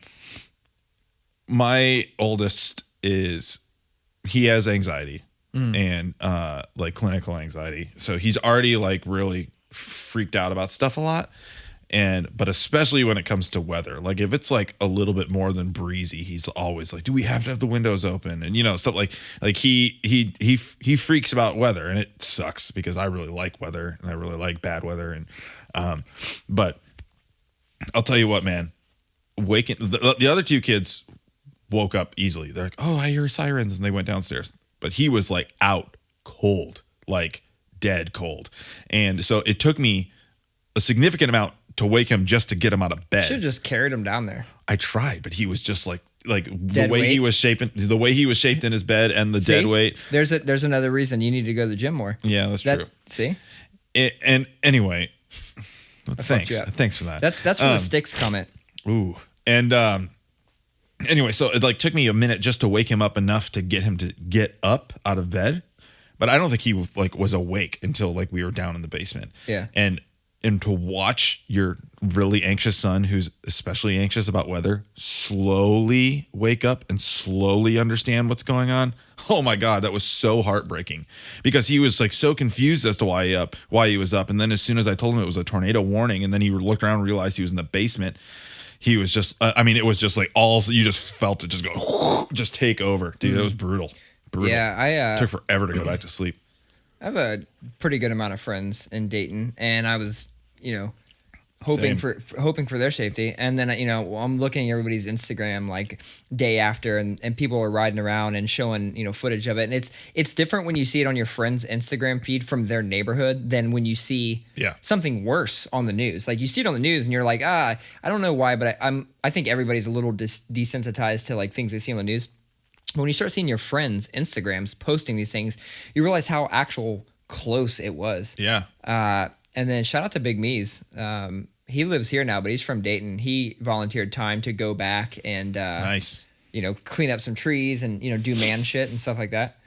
my oldest he has anxiety and like clinical anxiety. So he's already like really freaked out about stuff a lot. But especially when it comes to weather, like if it's like a little bit more than breezy, he's always like, do we have to have the windows open? And stuff like he freaks about weather, and it sucks because I really like weather and I really like bad weather. And but I'll tell you what, man, the other 2 kids woke up easily. They're like, oh, I hear sirens, and they went downstairs. But he was like out cold, like dead cold. And so it took me a significant amount to wake him just to get him out of bed. Should have just carried him down there. I tried, but he was just like dead the way weight? he was shaped in his bed and the dead weight. There's another reason you need to go to the gym more. Yeah, that's true. See? And anyway, thanks for that. That's for the sticks comment. Ooh. And anyway, so it like took me a minute just to wake him up enough to get him to get up out of bed, but I don't think he was awake until like we were down in the basement. Yeah. And to watch your really anxious son, who's especially anxious about weather, slowly wake up and slowly understand what's going on. Oh my God, that was so heartbreaking because he was like so confused as to why he was up. And then as soon as I told him it was a tornado warning, and then he looked around and realized he was in the basement, he was just, it was just like you just felt it just go, just take over. Dude, it was brutal. Yeah, it took forever to go back to sleep. I have a pretty good amount of friends in Dayton, and I was, hoping for their safety. And then, I'm looking at everybody's Instagram like day after, and people are riding around and showing, footage of it. And it's different when you see it on your friend's Instagram feed from their neighborhood than when you see something worse on the news. Like you see it on the news and you're like, I don't know why, but I think everybody's a little desensitized to like things they see on the news. But when you start seeing your friends' Instagrams posting these things, you realize how actual close it was. Yeah. And then shout out to Big Mees. He lives here now, but he's from Dayton. He volunteered time to go back and nice. Clean up some trees and do man shit and stuff like that.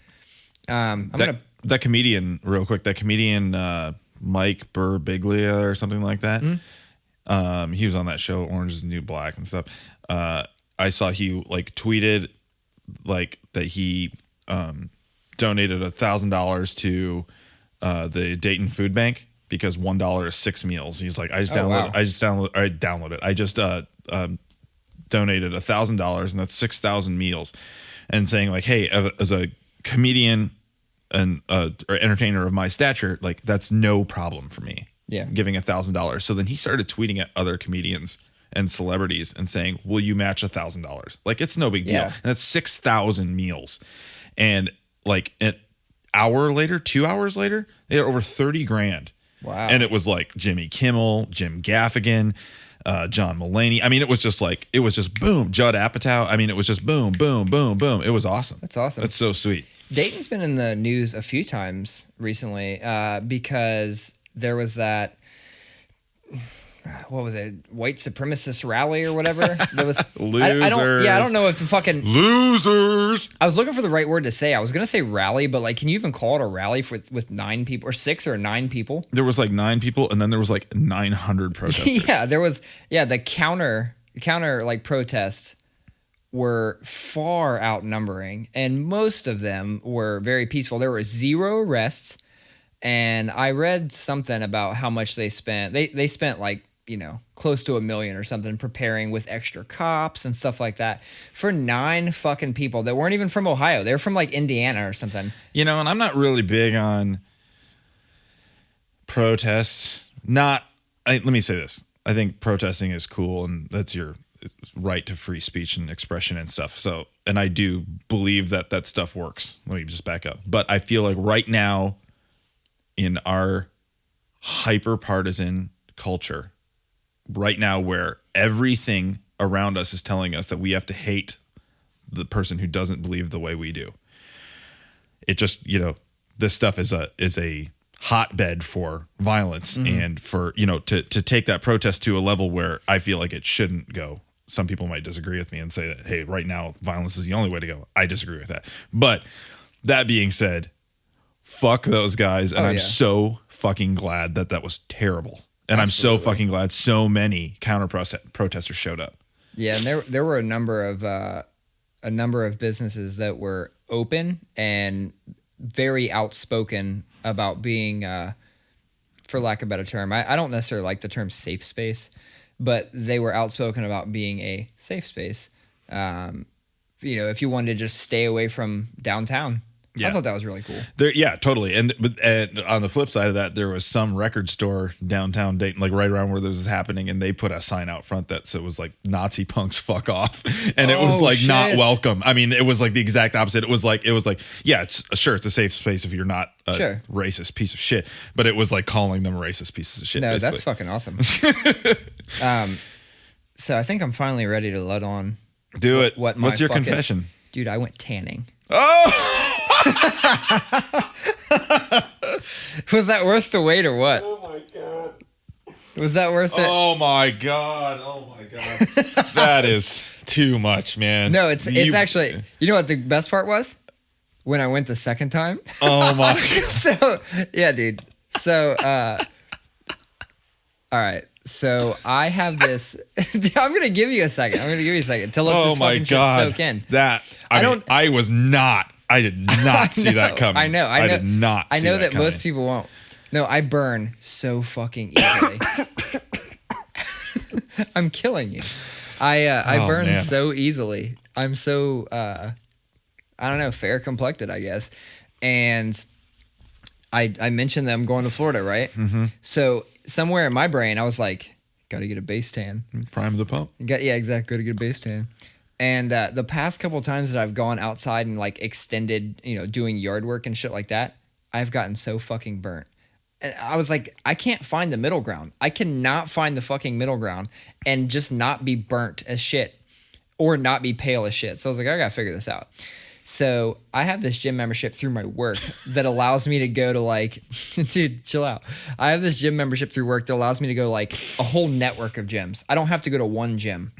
That comedian, real quick. That comedian Mike Birbiglia or something like that. Mm-hmm. He was on that show Orange Is the New Black and stuff. I saw he like tweeted like that he donated $1,000 to the Dayton Food Bank because $1 is 6 meals. He's like, I just downloaded it. I just donated $1,000 and that's 6,000 meals. And saying like, hey, as a comedian and or entertainer of my stature, like that's no problem for me. Yeah, giving $1,000. So then he started tweeting at other comedians and celebrities and saying, will you match $1,000? Like it's no big deal. Yeah. And that's 6,000 meals. And like an hour later, 2 hours later, they had over 30 grand. Wow. And it was like Jimmy Kimmel, Jim Gaffigan, John Mulaney. I mean, it was just boom. Judd Apatow. I mean, it was just boom, boom, boom, boom. It was awesome. That's awesome. That's so sweet. Dayton's been in the news a few times recently because there was that, what was it, white supremacist rally or whatever? There was losers. I don't know if the fucking losers. I was looking for the right word to say. I was gonna say rally, but like, can you even call it a rally with 9 people or 6 or 9 people? There was like 9 people, and then there was like 900 protesters. Yeah, there was. Yeah, the counter like protests were far outnumbering, and most of them were very peaceful. There were 0 arrests, and I read something about how much they spent. They spent like, close to $1 million or something preparing with extra cops and stuff like that for 9 fucking people that weren't even from Ohio. They were from like Indiana or something. And I'm not really big on protests. Let me say this. I think protesting is cool, and that's your right to free speech and expression and stuff. So, and I do believe that stuff works. Let me just back up. But I feel like right now in our hyper partisan culture, right now where everything around us is telling us that we have to hate the person who doesn't believe the way we do. It just, this stuff is a hotbed for violence and for, to take that protest to a level where I feel like it shouldn't go. Some people might disagree with me and say that, hey, right now violence is the only way to go. I disagree with that. But that being said, fuck those guys. And I'm so fucking glad that was terrible. And Absolutely. I'm so fucking glad so many counter protesters showed up. Yeah, and there were a number of businesses that were open and very outspoken about being, for lack of a better term, I don't necessarily like the term safe space, but they were outspoken about being a safe space. If you wanted to just stay away from downtown. Yeah. I thought that was really cool. Yeah, totally. And on the flip side of that, there was some record store downtown Dayton, like right around where this was happening, and they put a sign out front that it was like Nazi punks fuck off, and it was like not welcome. I mean, it was like the exact opposite. It was like yeah, it's a safe space if you're not a racist piece of shit, but it was like calling them racist pieces of shit. No, basically. That's fucking awesome. So I think I'm finally ready to let on. Do it. What's your confession? Dude, I went tanning. Oh! Was that worth the wait or what? Oh my god. Was that worth it? Oh my god. That is too much, man. No, it's actually, you know what the best part was? When I went the second time. Oh my god. So, yeah, dude. So, all right. So I have this. I'm gonna give you a second to let this fucking shit soak in. I did not see that coming. I know. I did not. I know that most people won't. No, I burn so fucking easily. I'm killing you. I burn so easily. I'm so I don't know, fair complected, I guess. And I mentioned that I'm going to Florida, right? Mm-hmm. So somewhere in my brain, I was like, got to get a base tan. Prime the pump. Yeah, exactly. Got to get a base tan. And the past couple of times that I've gone outside and like extended, doing yard work and shit like that, I've gotten so fucking burnt. And I was like, I can't find the middle ground. I cannot find the fucking middle ground and just not be burnt as shit or not be pale as shit. So I was like, I got to figure this out. So I have this gym membership through my work that allows me to go to like, dude, chill out. I have this gym membership through work that allows me to go like a whole network of gyms. I don't have to go to one gym.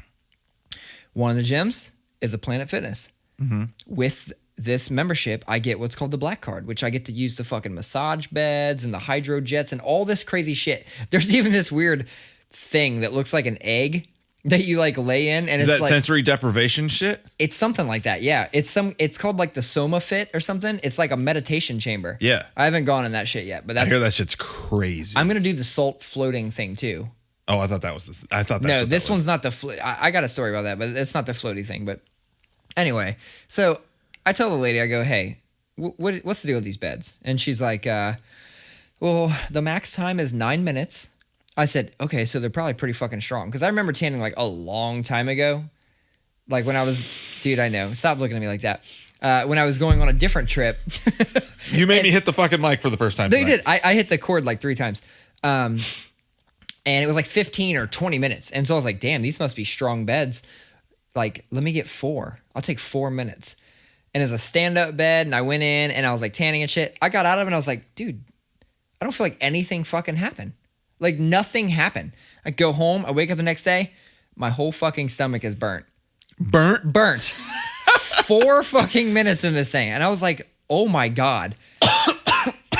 One of the gyms is a Planet Fitness. Mm-hmm. With this membership, I get what's called the Black Card, which I get to use the fucking massage beds and the hydro jets and all this crazy shit. There's even this weird thing that looks like an egg that you like lay in, and is it's that like sensory deprivation shit? It's something like that. Yeah, it's called like the Soma Fit or something. It's like a meditation chamber. Yeah, I haven't gone in that shit yet, but I hear that shit's crazy. I'm gonna do the salt floating thing too. Oh, I thought that was this. I thought no, this one's not the. I got a story about that, but it's not the floaty thing. But anyway, so I tell the lady, I go, hey, what's the deal with these beds? And she's like, well, the max time is 9 minutes. I said, okay, so they're probably pretty fucking strong. Because I remember tanning like a long time ago. Like when I was, dude, I know. Stop looking at me like that. When I was going on a different trip. You made me hit the fucking mic for the first time. They did. I hit the cord like 3 times. And it was like 15 or 20 minutes. And so I was like, damn, these must be strong beds. Like, let me get 4. I'll take 4 minutes. And it's a stand-up bed, and I went in, and I was like tanning and shit. I got out of it, and I was like, dude, I don't feel like anything fucking happened. Like, nothing happened. I go home, I wake up the next day, my whole fucking stomach is burnt. Burnt. 4 fucking minutes in this thing. And I was like, oh my God.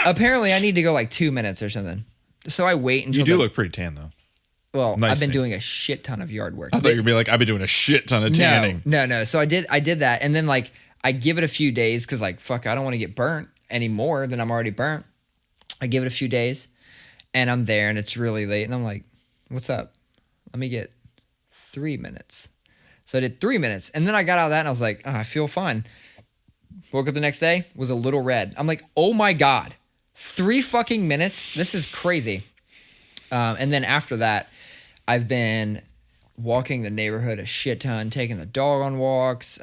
Apparently, I need to go like 2 minutes or something. So I wait until... You do look pretty tan, though. Well, nice I've been doing a shit ton of yard work. I thought you were going to be like, I've been doing a shit ton of tanning. No. So I did that. And then like, I give it a few days because like, fuck, I don't want to get burnt any more than I'm already burnt. I give it a few days and I'm there and it's really late. And I'm like, what's up? Let me get 3 minutes. So I did 3 minutes. And then I got out of that and I was like, I feel fine. Woke up the next day, was a little red. I'm like, oh my God, 3 fucking minutes? This is crazy. And then after that, I've been walking the neighborhood a shit ton, taking the dog on walks,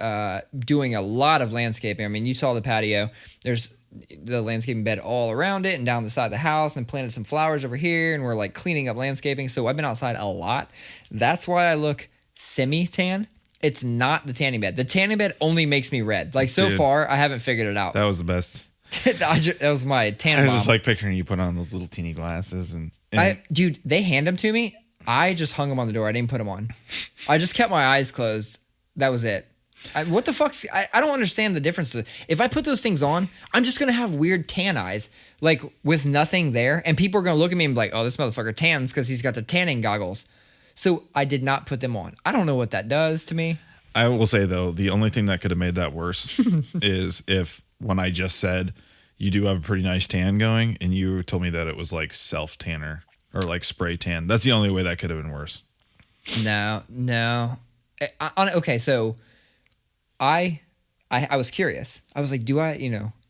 doing a lot of landscaping. I mean, you saw the patio. There's the landscaping bed all around it and down the side of the house, and planted some flowers over here, and we're like cleaning up landscaping. So I've been outside a lot. That's why I look semi-tan. It's not the tanning bed. The tanning bed only makes me red. Like, so far, I haven't figured it out. That was the best. That was my tan I was bomb. just like picturing you put on those little teeny glasses. And dude, they hand them to me. I just hung them on the door. I didn't put them on. I just kept my eyes closed. That was it. What the fuck's... I don't understand the difference. If I put those things on, I'm just going to have weird tan eyes, like with nothing there. And people are going to look at me and be like, oh, this motherfucker tans because he's got the tanning goggles. So I did not put them on. I don't know what that does to me. I will say, though, the only thing that could have made that worse is if when I just said you do have a pretty nice tan going and you told me that it was like self-tanner or like spray tan. That's the only way that could have been worse. No. Okay, so I was curious. I was like,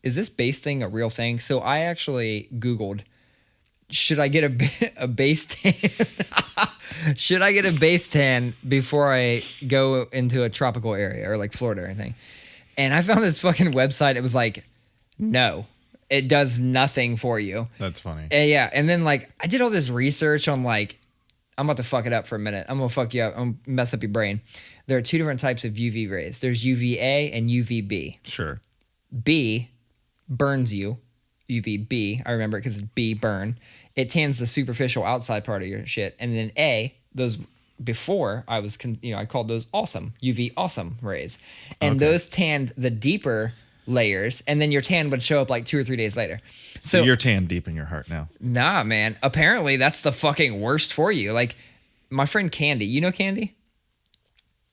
is this base thing a real thing? So I actually Googled, should I get a base tan? Should I get a base tan before I go into a tropical area or like Florida or anything? And I found this fucking website. It was like, no, it does nothing for you. That's funny. Yeah. And then like I did all this research on like, I'm about to fuck it up for a minute. I'm going to fuck you up. I'm going to mess up your brain. There are 2 different types of UV rays. There's UVA and UVB. Sure. B burns you. UVB, I remember it because it's B, burn. It tans the superficial outside part of your shit. And then A, those before I was, I called those awesome, UV awesome rays. And those tanned the deeper layers. And then your tan would show up like 2 or 3 days later. So you're tan deep in your heart now. Nah, man. Apparently that's the fucking worst for you. Like my friend Candy, you know Candy?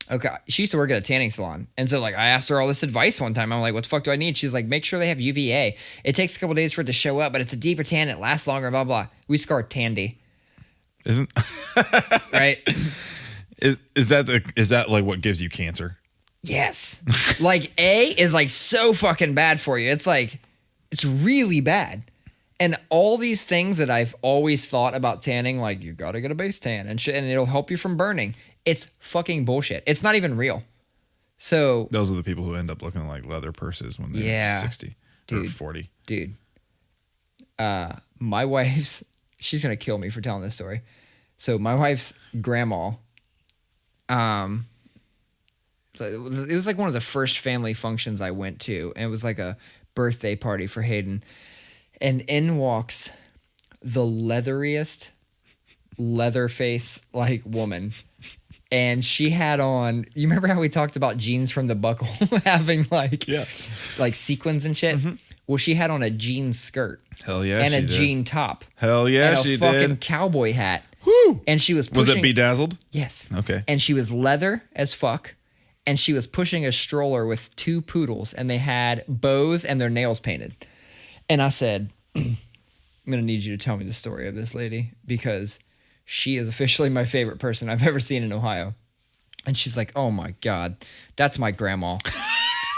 Okay, she used to work at a tanning salon. And so, like, I asked her all this advice one time. I'm like, what the fuck do I need? She's like, make sure they have UVA. It takes a couple days for it to show up, but it's a deeper tan. It lasts longer, blah, blah. We score Tandy. Isn't... Right? Is that like what gives you cancer? Yes. Like, A is, like, so fucking bad for you. It's, like, it's really bad. And all these things that I've always thought about tanning, like, you got to get a base tan and shit, and it'll help you from burning. It's fucking bullshit. It's not even real. So those are the people who end up looking like leather purses when they're 60 or 40. Dude. My wife's, she's going to kill me for telling this story. So my wife's grandma, it was like one of the first family functions I went to. And it was like a birthday party for Hayden. And in walks the leatheriest Leatherface like woman. And she had on, you remember how we talked about jeans from the buckle having like sequins and shit? Mm-hmm. Well, she had on a jean skirt. Hell yeah, and she a did. Jean top. Hell yeah, and she a fucking did. Cowboy hat. Woo! And she was pushing. Was it bedazzled? Yes. Okay. And she was leather as fuck. And she was pushing a stroller with 2 poodles, and they had bows and their nails painted. And I said, I'm going to need you to tell me the story of this lady because she is officially my favorite person I've ever seen in Ohio. And she's like, oh my God, that's my grandma.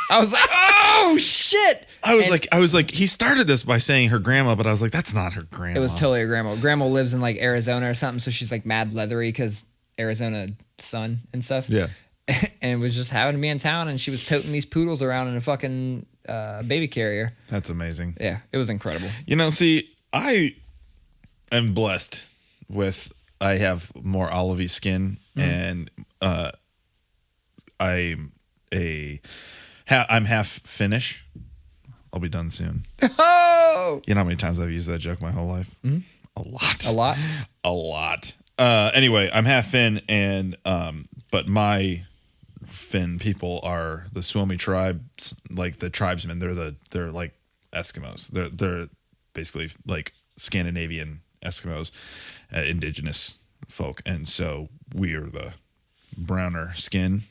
I was like, oh shit. I was like, he started this by saying her grandma, but I was like, that's not her grandma. It was totally her grandma. Grandma lives in like Arizona or something. So she's like mad leathery because Arizona sun and stuff. Yeah. And was just having to be in town, and she was toting these poodles around in a fucking baby carrier. That's amazing. Yeah, it was incredible. See, I'm blessed with. I have more olivey skin, and I'm half Finnish. I'll be done soon. Oh, you know how many times I've used that joke my whole life? Mm-hmm. A lot. Anyway, I'm half Finn, and but my Finn people are the Suomi tribes, like the tribesmen. They're like Eskimos. They're basically like Scandinavian Eskimos, indigenous folk, and so we are the browner skin.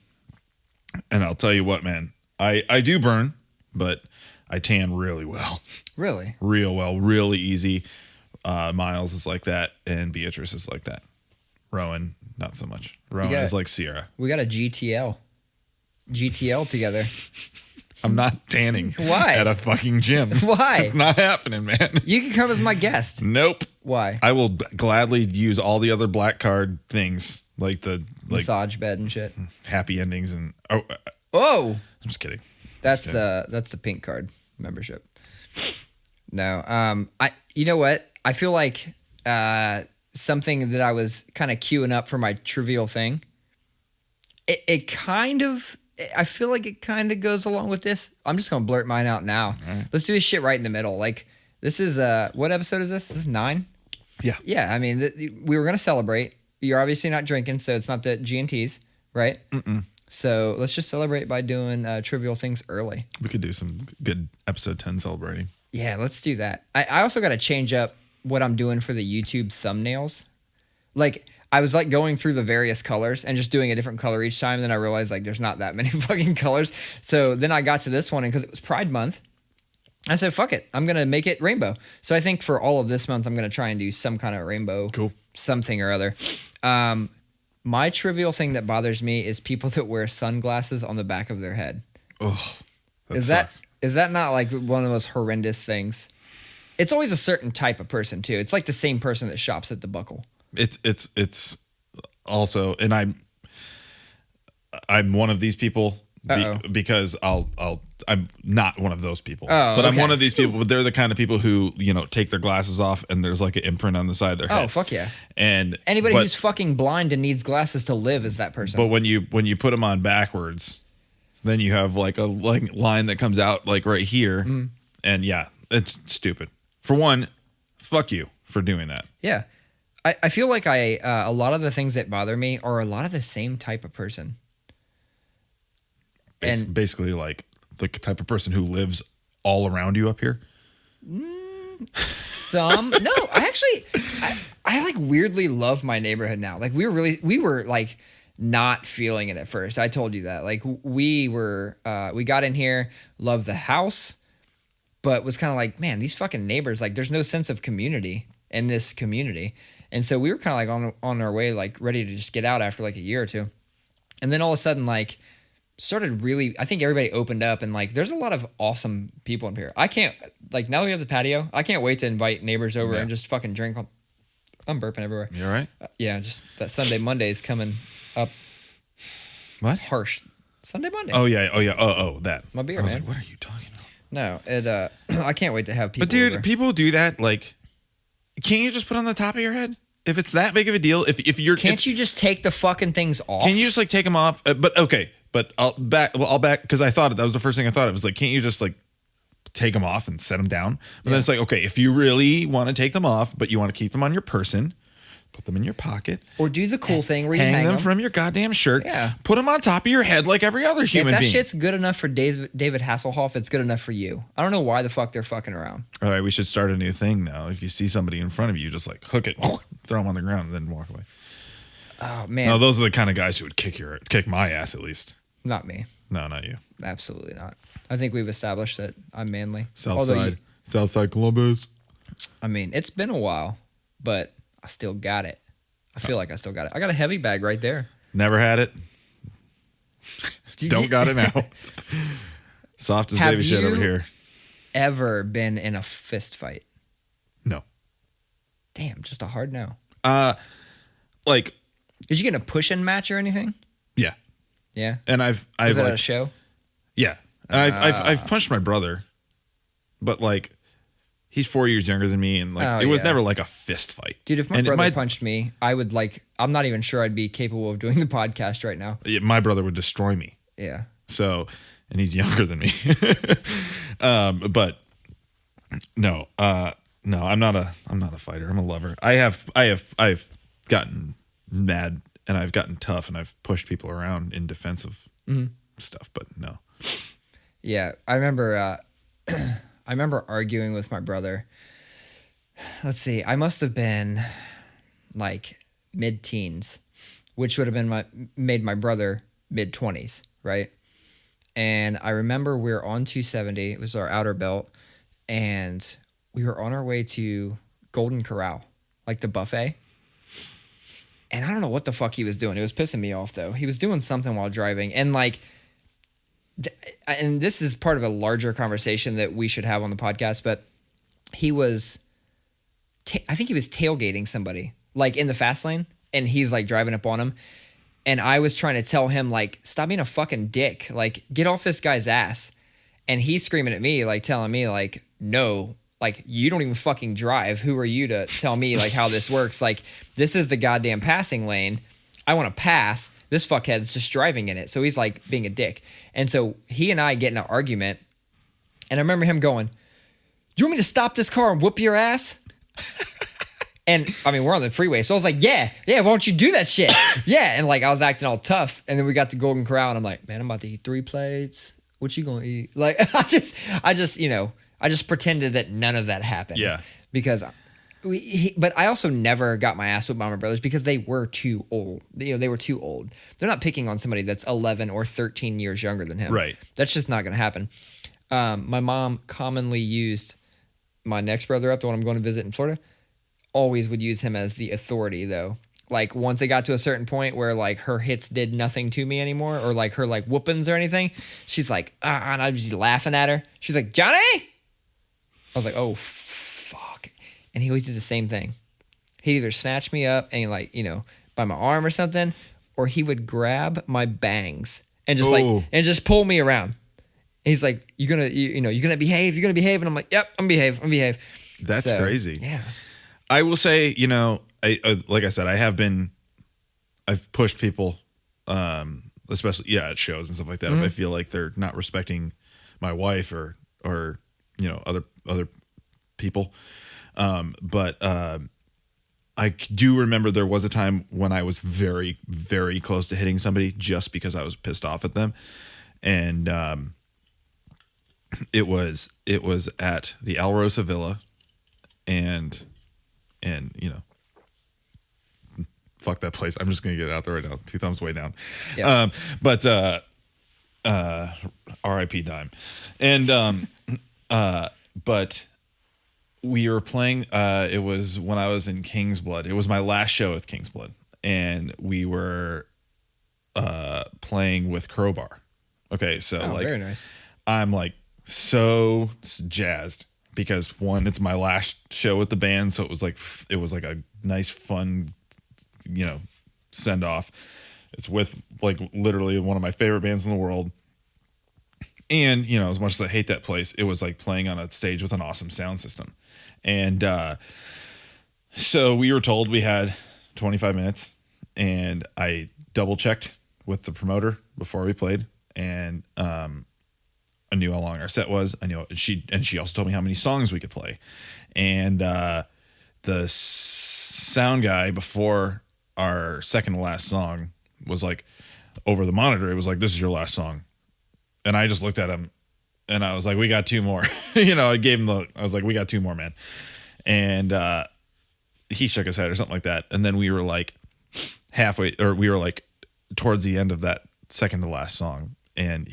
And I'll tell you what, man, I do burn, but I tan really well. Really? Real well, really easy. Miles is like that, and Beatrice is like that. Rowan, not so much. Rowan is like Sierra. We got a GTL together. I'm not tanning. Why? At a fucking gym. Why? It's not happening, man. You can come as my guest. Nope. Why? I will gladly use all the other black card things, like the massage bed and shit, happy endings, and oh, I'm just kidding. That's the pink card membership. No, you know what? I feel like something that I was kind of queuing up for my trivial thing. I feel like it kind of goes along with this. I'm just gonna blurt mine out now. Right. Let's do this shit right in the middle. Like, this is what episode is this? This is 9. Yeah. Yeah. I mean, we were gonna celebrate. You're obviously not drinking, so it's not the G&Ts, right? Mm-mm. So let's just celebrate by doing trivial things early. We could do some good episode 10 celebrating. Yeah, let's do that. I also got to change up what I'm doing for the YouTube thumbnails. Like, I was like going through the various colors and just doing a different color each time. And then I realized like there's not that many fucking colors. So then I got to this one, and because it was Pride Month, I said, fuck it. I'm going to make it rainbow. So I think for all of this month, I'm going to try and do some kind of rainbow. Cool. Something or other. My trivial thing that bothers me is people that wear sunglasses on the back of their head. Oh, sucks. Is that not like one of those horrendous things? It's always a certain type of person too. It's like the same person that shops at the Buckle. It's also, and I'm one of these people because I'm not one of those people. But I'm one of these people. But they're the kind of people who, take their glasses off and there's like an imprint on the side of their head. Oh, fuck yeah. And anybody who's fucking blind and needs glasses to live is that person. But when you put them on backwards, then you have like a line that comes out like right here. Mm. And yeah, it's stupid. For one, fuck you for doing that. Yeah. I feel like a lot of the things that bother me are a lot of the same type of person. And basically like the type of person who lives all around you up here. No, I like weirdly love my neighborhood now. Like we were like not feeling it at first. I told you that. Like we got in here, loved the house, but was kind of like, man, these fucking neighbors, like there's no sense of community in this community. And so we were kind of like on our way, like ready to just get out after like a year or two. And then all of a sudden, like started really, I think everybody opened up, and like there's a lot of awesome people in here. I can't, like now that we have the patio, I can't wait to invite neighbors over and just fucking drink. I'm burping everywhere. You all right? Yeah, just that Sunday Monday is coming up. What? Harsh. Sunday Monday. Oh yeah. Oh, that. My beer, I was man. like, what are you talking about? No, it. I can't wait to have people. But dude, over. people do that. Like, can't you just put it on the top of your head? If it's that big of a deal, if you're, can't you just take the fucking things off? Can you just like take them off? But okay, but I'll back because I thought that was the first thing I thought of. Was like, can't you just like take them off and set them down? But then it's like, okay, if you really want to take them off, but you want to keep them on your person, put them in your pocket, or do the cool thing where you hang them from your goddamn shirt. Yeah, put them on top of your head like every other human being. If that shit's good enough for David Hasselhoff, it's good enough for you. I don't know why the fuck they're fucking around. All right, we should start a new thing now. If you see somebody in front of you, just like hook it, throw them on the ground, and then walk away. Oh man, no, those are the kind of guys who would kick my ass at least. Not me. No, not you. Absolutely not. I think we've established that I'm manly. Southside Columbus. I mean, it's been a while, but I still got it. I feel like I still got it. I got a heavy bag right there. Never had it. Don't got it now. Soft as baby shit over here. Ever been in a fist fight? No. Damn, just a hard no. Like, did you get in a push-in match or anything? Yeah. Yeah. And I've was that like, at a show? Yeah. And I've punched my brother, but like he's 4 years younger than me, and like it was never like a fist fight. Dude, if my brother punched me, I would like. I'm not even sure I'd be capable of doing the podcast right now. My brother would destroy me. Yeah. So, and he's younger than me. But no, I'm not a fighter. I'm a lover. I've gotten mad and I've gotten tough and I've pushed people around in defense of stuff, but no. Yeah, I remember arguing with my brother. Let's see, I must have been like mid-teens, which would have been made my brother mid-20s, right? And I remember we were on 270. It was our outer belt, and we were on our way to Golden Corral, like the buffet. And I don't know what the fuck he was doing. It was pissing me off, though. He was doing something while driving, and like, and this is part of a larger conversation that we should have on the podcast. But he was, I think he was tailgating somebody, like in the fast lane, and he's like driving up on him. And I was trying to tell him, like, stop being a fucking dick. Like, get off this guy's ass. And he's screaming at me, like, telling me, like, no, like, you don't even fucking drive. Who are you to tell me, like, how this works? Like, this is the goddamn passing lane. I want to pass. This fuckhead's just driving in it. So he's, like, being a dick. And so he and I get in an argument. And I remember him going, you want me to stop this car and whoop your ass? And I mean, we're on the freeway. So I was like, yeah, why don't you do that shit? Yeah. And like, I was acting all tough. And then we got to Golden Corral and I'm like, man, I'm about to eat 3 plates. What you gonna eat? Like, I just pretended that none of that happened. Yeah. Because but I also never got my ass whipped by my brothers because they were too old. You know, they were too old. They're not picking on somebody that's 11 or 13 years younger than him. Right. That's just not going to happen. My mom commonly used my next brother up, the one I'm going to visit in Florida, always would use him as the authority, though. Like, once it got to a certain point where, like, her hits did nothing to me anymore, or, like, her, like, whoopings or anything, she's like, and I'd be laughing at her. She's like, Johnny? I was like, oh, fuck. And he always did the same thing. He'd either snatch me up and, like, you know, by my arm or something, or he would grab my bangs and just, and just pull me around. And he's like, you're gonna behave? You're gonna behave? And I'm like, yep, I'm behave. That's crazy. Yeah. I will say, you know, like I said, I've pushed people, especially, at shows and stuff like that. If I feel like they're not respecting my wife or, you know, other people. But I do remember there was a time when I was very, very close to hitting somebody just because I was pissed off at them. And, it was at the Alrosa Villa, and you know, fuck that place. I'm just gonna get it out there right now. 2 thumbs way down. Yeah. But R.I.P. Dime. And but we were playing. It was when I was in King's Blood. It was my last show with King's Blood, and we were playing with Crowbar. Okay, so like, very nice. I'm like so jazzed because, one, it's my last show with the band, so it was like a nice, fun, you know, send off. It's with like literally one of my favorite bands in the world, and you know, as much as I hate that place, it was like playing on a stage with an awesome sound system. And so we were told we had 25 minutes, and I double checked with the promoter before we played, and I knew how long our set was. I knew she also told me how many songs we could play. And the sound guy before our second to last song was like, over the monitor, it was like, this is your last song. And I just looked at him and I was like, we got 2 more. You know, I was like, we got 2 more, man. And he shook his head or something like that. And then we were like we were like towards the end of that second to last song. And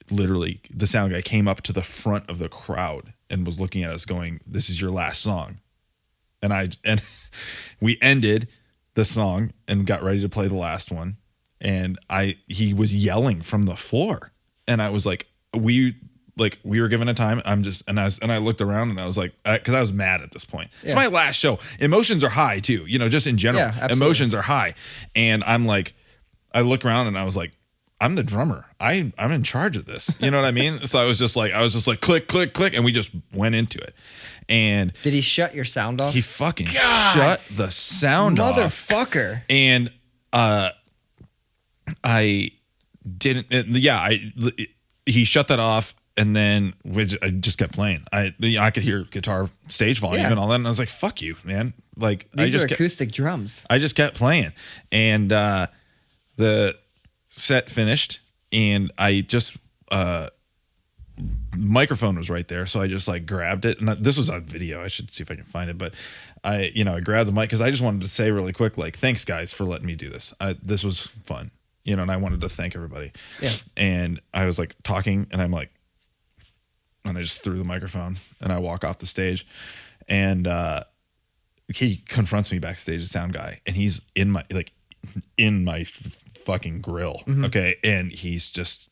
the sound guy came up to the front of the crowd and was looking at us going, this is your last song. And we ended the song and got ready to play the last one. And he was yelling from the floor. And I was like, we were given a time. And I looked around and I was like, cause I was mad at this point. Yeah. It's my last show. Emotions are high too, you know, just in general, emotions are high. And I'm like, I look around and I was like, I'm the drummer. I'm in charge of this. You know what I mean? So I was just like click, click, click. And we just went into it. And did he shut your sound off? He fucking shut the sound off. Motherfucker. And I didn't. He shut that off. And then I just kept playing. I could hear guitar stage volume and all that. And I was like, fuck you, man. Like, these are acoustic drums. I just kept playing. And the set finished. And I just, microphone was right there. So I just like grabbed it. And this was on video. I should see if I can find it. But I grabbed the mic because I just wanted to say really quick, like, thanks guys for letting me do this. This was fun. And I wanted to thank everybody. Yeah. And I was like talking and I'm like, and I just threw the microphone and I walk off the stage and he confronts me backstage, the sound guy, and he's in my fucking grill. Mm-hmm. Okay. And he's just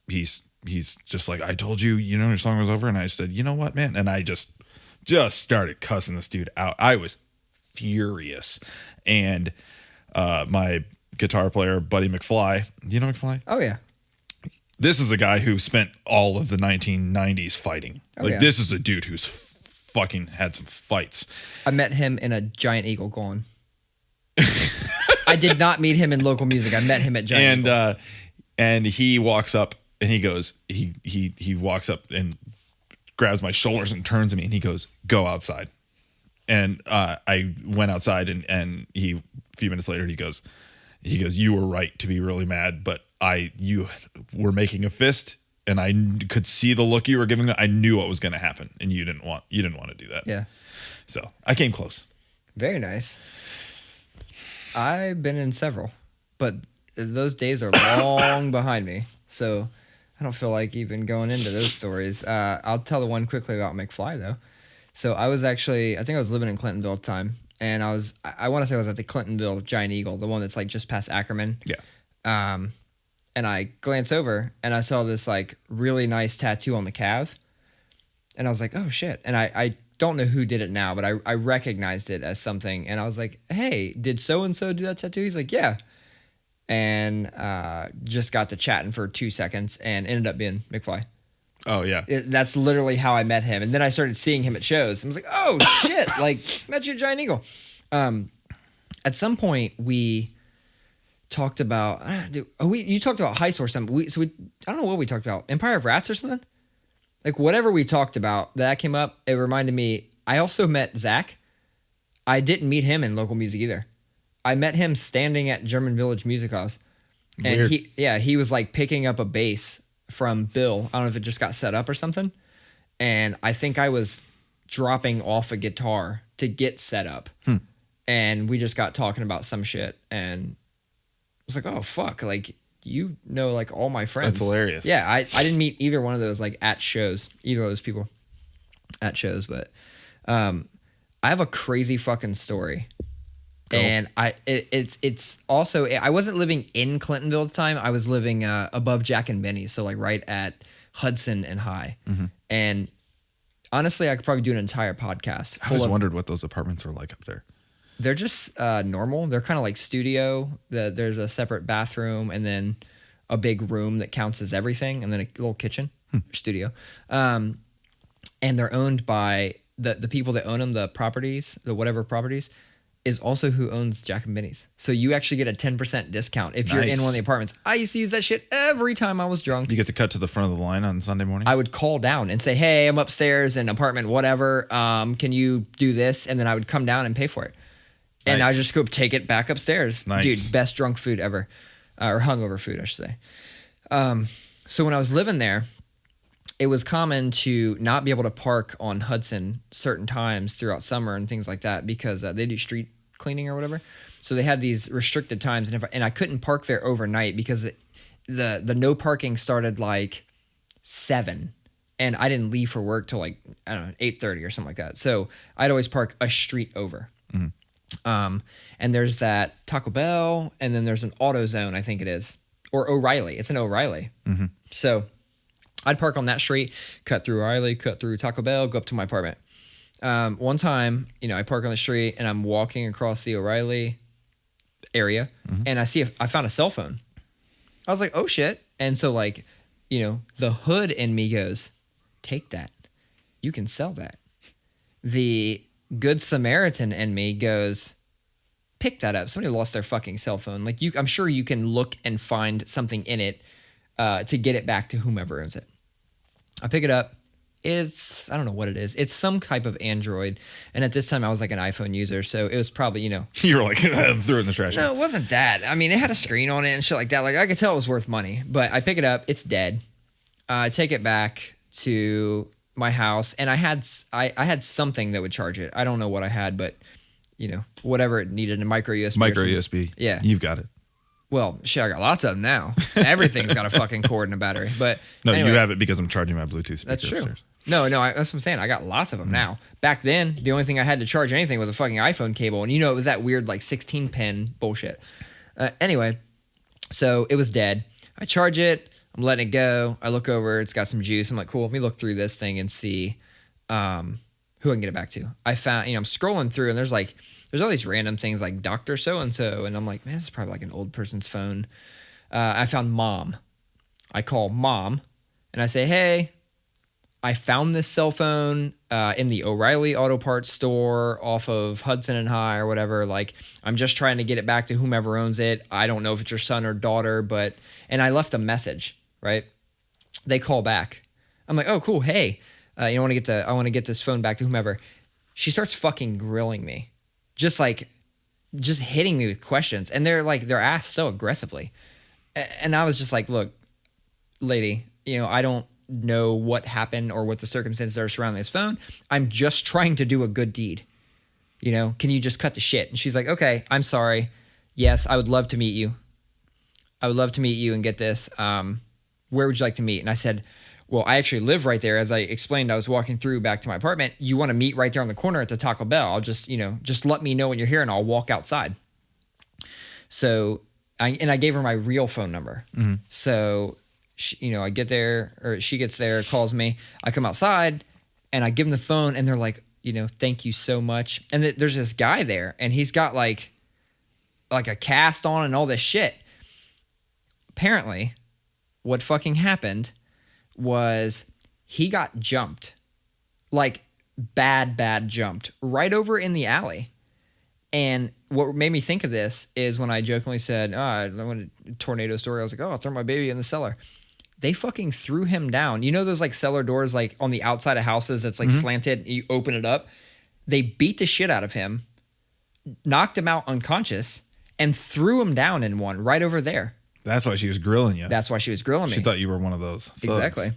like, I told you, your song was over. And I said, you know what, man? And I just started cussing this dude out. I was furious. And my guitar player, Buddy McFly, do you know McFly? Oh yeah. This is a guy who spent all of the 1990s fighting. This is a dude who's fucking had some fights. I met him in a Giant Eagle going. I did not meet him in local music. I met him at Giant Eagle. And he walks up and he goes, he walks up and grabs my shoulders and turns to me and he goes, go outside. And I went outside and a few minutes later he goes, you were right to be really mad, but you were making a fist and I could see the look you were giving. I knew what was going to happen and you didn't want to do that. Yeah. So I came close. Very nice. I've been in several, but those days are long behind me. So I don't feel like even going into those stories. I'll tell the one quickly about McFly though. So I think I was living in Clintonville at the time. And I want to say I was at the Clintonville Giant Eagle, the one that's like just past Ackerman. Yeah. And I glance over and I saw this like really nice tattoo on the calf. And I was like, oh shit. And I don't know who did it now, but I recognized it as something. And I was like, hey, did so-and-so do that tattoo? He's like, yeah. And just got to chatting for 2 seconds and ended up being McFly. Oh, yeah. That's literally how I met him. And then I started seeing him at shows. I was like, oh, shit. Like, met you at Giant Eagle. At some point, we talked about... you talked about Heist or something. I don't know what we talked about. Empire of Rats or something? Like, whatever we talked about, that came up. It reminded me... I also met Zach. I didn't meet him in local music either. I met him standing at German Village Music House. And he was, like, picking up a bass from Bill. I don't know if it just got set up or something. And I think I was dropping off a guitar to get set up. And we just got talking about some shit. And I was like, oh, fuck. Like, like all my friends. That's hilarious. Yeah, I didn't meet either one of those, like, at shows. Either of those people at shows. But I have a crazy fucking story. Go. And it's also, I wasn't living in Clintonville at the time. I was living above Jack and Benny's, so like right at Hudson and High. Mm-hmm. And honestly, I could probably do an entire podcast. I always wondered what those apartments were like up there. They're just normal. They're kind of like studio. There's a separate bathroom and then a big room that counts as everything, and then a little kitchen, studio. And they're owned by the people that own them, the properties, the whatever properties, is also who owns Jack and Benny's. So you actually get a 10% discount if you're in one of the apartments. I used to use that shit every time I was drunk. You get to cut to the front of the line on Sunday morning? I would call down and say, hey, I'm upstairs in apartment whatever. Can you do this? And then I would come down and pay for it. Nice. And I would just go take it back upstairs. Nice. Dude, best drunk food ever. Or hungover food, I should say. So when I was living there, it was common to not be able to park on Hudson certain times throughout summer and things like that because they do street cleaning or whatever. So they had these restricted times, and I couldn't park there overnight because the no parking started like 7, and I didn't leave for work till like, I don't know, 8:30 or something like that. So I'd always park a street over. Mm-hmm. And there's that Taco Bell, and then there's an AutoZone, I think it is, or O'Reilly. It's an O'Reilly. Mm-hmm. So I'd park on that street, cut through O'Reilly, cut through Taco Bell, go up to my apartment. One time, I park on the street and I'm walking across the O'Reilly area, and I found a cell phone. I was like, oh shit. And so like, the hood in me goes, take that. You can sell that. The good Samaritan in me goes, pick that up. Somebody lost their fucking cell phone. Like I'm sure you can look and find something in it to get it back to whomever owns it. I pick it up. I don't know what it is. It's some type of Android. And at this time I was like an iPhone user. So it was probably, You were like, I threw it in the trash. No, it wasn't that. I mean, it had a screen on it and shit like that. Like I could tell it was worth money, but I pick it up. It's dead. I take it back to my house and I had something that would charge it. I don't know what I had, but whatever it needed, a micro USB. Micro USB. Yeah. You've got it. Well, shit, I got lots of them now. Everything's got a fucking cord and a battery. But no, anyway, you have it because I'm charging my Bluetooth speaker that's true. Upstairs. No, that's what I'm saying. I got lots of them now. Back then, the only thing I had to charge anything was a fucking iPhone cable. And it was that weird like 16-pin bullshit. Anyway, so it was dead. I charge it. I'm letting it go. I look over. It's got some juice. I'm like, cool. Let me look through this thing and see who I can get it back to. I found, I'm scrolling through and there's all these random things like Dr. So-and-so. And I'm like, man, this is probably like an old person's phone. I found mom. I call mom and I say, hey, I found this cell phone in the O'Reilly Auto Parts store off of Hudson and High or whatever. Like, I'm just trying to get it back to whomever owns it. I don't know if it's your son or daughter, and I left a message, right? They call back. I'm like, oh, cool. Hey, I want to get this phone back to whomever. She starts fucking grilling me, just hitting me with questions. And they're asked so aggressively. And I was just like, look, lady, I don't know what happened or what the circumstances are surrounding this phone. I'm just trying to do a good deed. Can you just cut the shit? And she's like, okay, I'm sorry. Yes, I would love to meet you. I would love to meet you and get this. Where would you like to meet? And I said, well, I actually live right there. As I explained, I was walking through back to my apartment. You want to meet right there on the corner at the Taco Bell? I'll just let me know when you're here and I'll walk outside. So I gave her my real phone number. Mm-hmm. So I get there, or she gets there, calls me. I come outside and I give them the phone and they're like, thank you so much. And there's this guy there and he's got like a cast on and all this shit. Apparently what fucking happened was he got jumped, like bad jumped right over in the alley. And what made me think of this is when I jokingly said, I want a tornado story. I was like, oh, I'll throw my baby in the cellar. They fucking threw him down. Those like cellar doors, like on the outside of houses that's like slanted. You open it up. They beat the shit out of him, knocked him out unconscious, and threw him down in one right over there. That's why she was grilling you. That's why she was grilling me. She thought you were one of those thugs. Exactly.